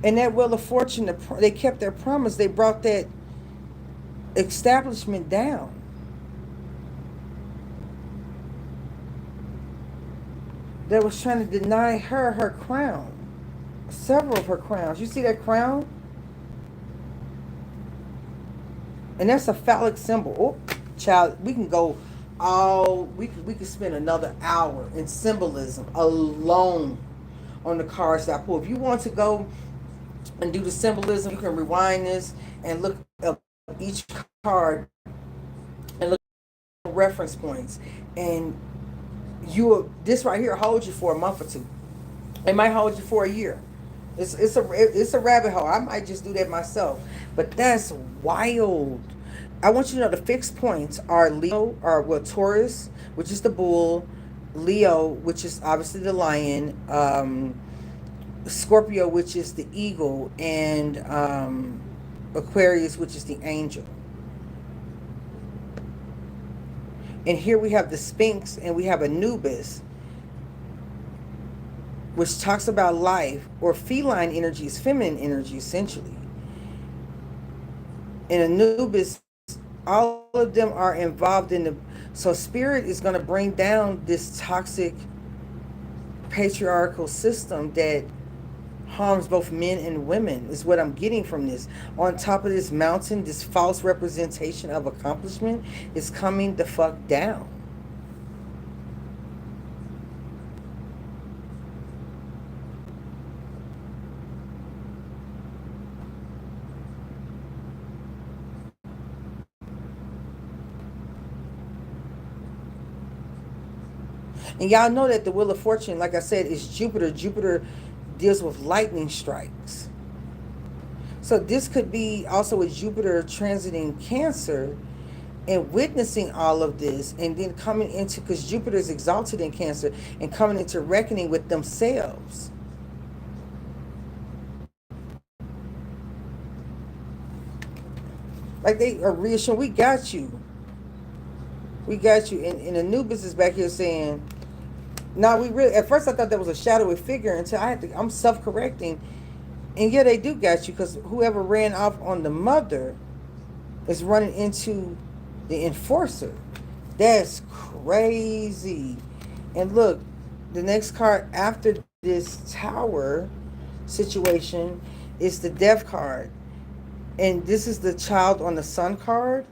And that Wheel of Fortune, they kept their promise. They brought that establishment down. That was trying to deny her her crown. Several of her crowns. You see that crown? And that's a phallic symbol. Oh, child, we can go we could spend another hour in symbolism alone on the cards that I pull. If you want to go and do the symbolism, you can rewind this and look up each card and look at reference points. And this right here holds you for a month or two. It might hold you for a year. It's a rabbit hole. I might just do that myself. But that's wild. I want you to know the fixed points are Leo, or well, Taurus, which is the bull, Leo, which is obviously the lion, Scorpio, which is the eagle, and Aquarius, which is the angel. And here we have the Sphinx, and we have Anubis, which talks about life, or feline energies, feminine energy, essentially. And Anubis, all of them are involved in the... So spirit is going to bring down this toxic patriarchal system that harms both men and women, is what I'm getting from this. On top of this mountain, this false representation of accomplishment is coming the fuck down. And y'all know that the Wheel of Fortune, like I said, is Jupiter. Jupiter deals with lightning strikes. So this could be also a Jupiter transiting Cancer and witnessing all of this, and then coming into, because Jupiter is exalted in Cancer, and coming into reckoning with themselves. Like they are reassuring, we got you. We got you. And Anubis is back here saying, no, we really, at first I thought that was a shadowy figure until I'm self-correcting. And yeah, they do got you, because whoever ran off on the mother is running into the enforcer. That's crazy. And look, the next card after this Tower situation is the Death card. And this is the Child on the Sun card.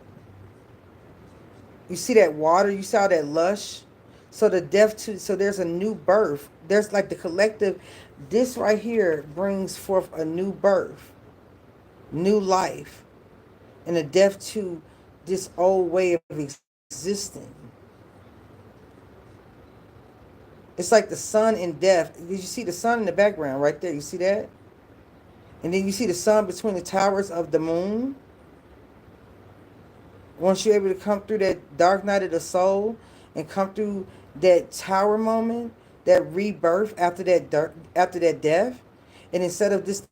You see that water? You saw that lush? So the death to, so there's a new birth. There's like the collective, this right here brings forth a new birth, new life, and a death to this old way of existing. It's like the sun and death. Did you see the sun in the background right there? You see that? And then you see the sun between the towers of the moon. Once you're able to come through that dark night of the soul and come through that tower moment, that rebirth after that death, and instead of this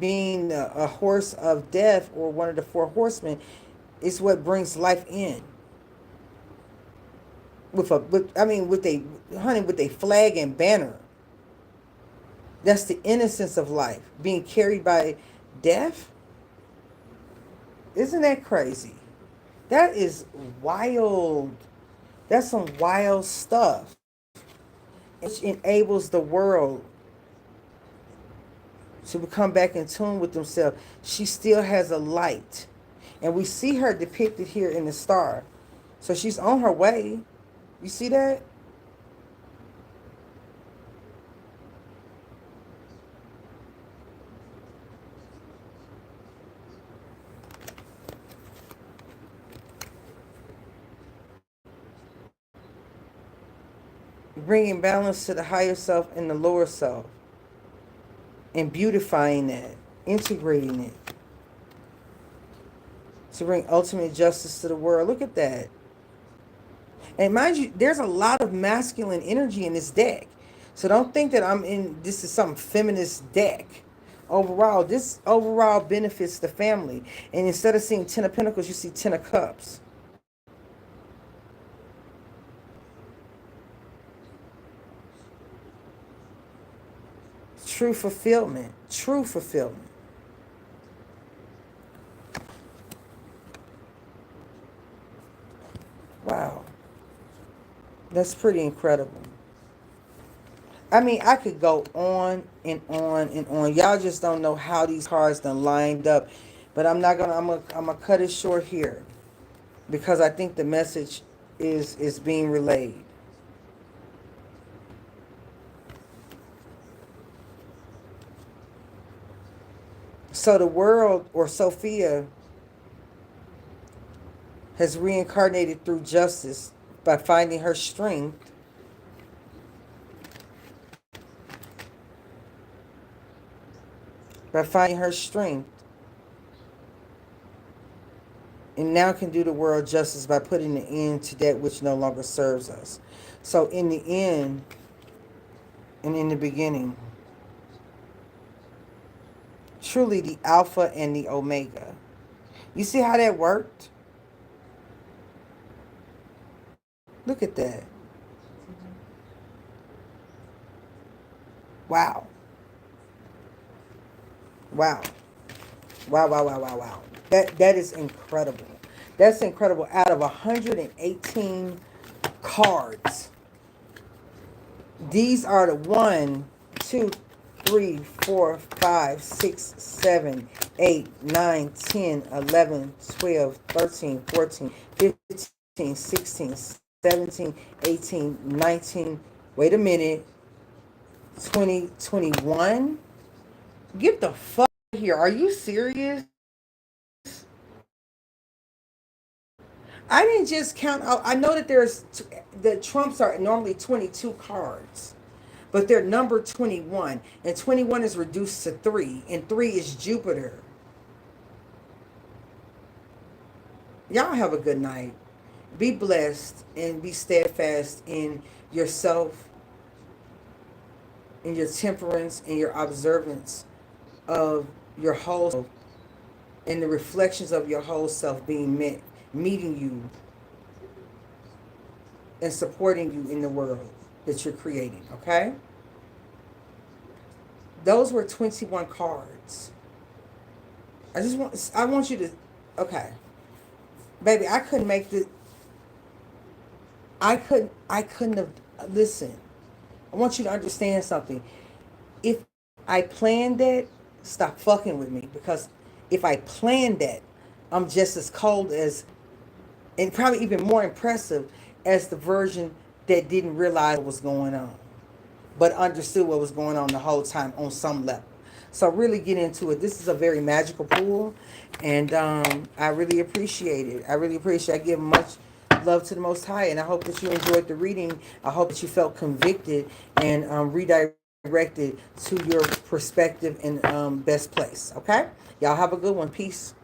being a horse of death or one of the four horsemen, it's what brings life in. With a flag and banner. That's the innocence of life being carried by death. Isn't that crazy? That is wild. That's some wild stuff. Which enables the world to become back in tune with themselves. She still has a light. And we see her depicted here in the star. So she's on her way. You see that? Bringing balance to the higher self and the lower self. And beautifying that. Integrating it. To bring ultimate justice to the world. Look at that. And mind you, there's a lot of masculine energy in this deck. So don't think that this is some feminist deck. Overall, this overall benefits the family. And instead of seeing 10 of Pentacles, you see 10 of Cups. True fulfillment. True fulfillment. Wow. That's pretty incredible. I mean, I could go on and on and on. Y'all just don't know how these cards done lined up. But I'm gonna cut it short here. Because I think the message is being relayed. So the world, or Sophia, has reincarnated through justice by finding her strength and now can do the world justice by putting an end to that which no longer serves us. So in the end and in the beginning, truly the Alpha and the Omega. You see how that worked? Look at that. Wow. Wow. Wow, wow, wow, wow, wow. That is incredible. That's incredible. Out of 118 cards, these are the 1, 2, 3, 4, 5, 6, 7, 8, 9, 10, 11, 12, 13, 14, 15, 16, 17, 18, 19, wait a minute, 20, 21? Get the fuck here. Are you serious? I didn't just count out. I know that the trumps are normally 22 cards, but they're number 21, and 21 is reduced to 3, and 3 is Jupiter. Y'all have a good night. Be blessed and be steadfast in yourself, in your temperance, in your observance of your whole self, and the reflections of your whole self being meeting you and supporting you in the world that you're creating, okay? Those were 21 cards. I want you to, okay. Baby, I couldn't make the, I couldn't have, listen, I want you to understand something. If I planned that, stop fucking with me, because if I planned that, I'm just as cold as, and probably even more impressive as the version that didn't realize what was going on, but understood what was going on the whole time on some level. So really get into it. This is a very magical pool, and I really appreciate it. I really appreciate it. I give much Love to the Most High. And I hope that you enjoyed the reading. I hope that you felt convicted and redirected to your perspective and best place. Okay? Y'all have a good one. Peace.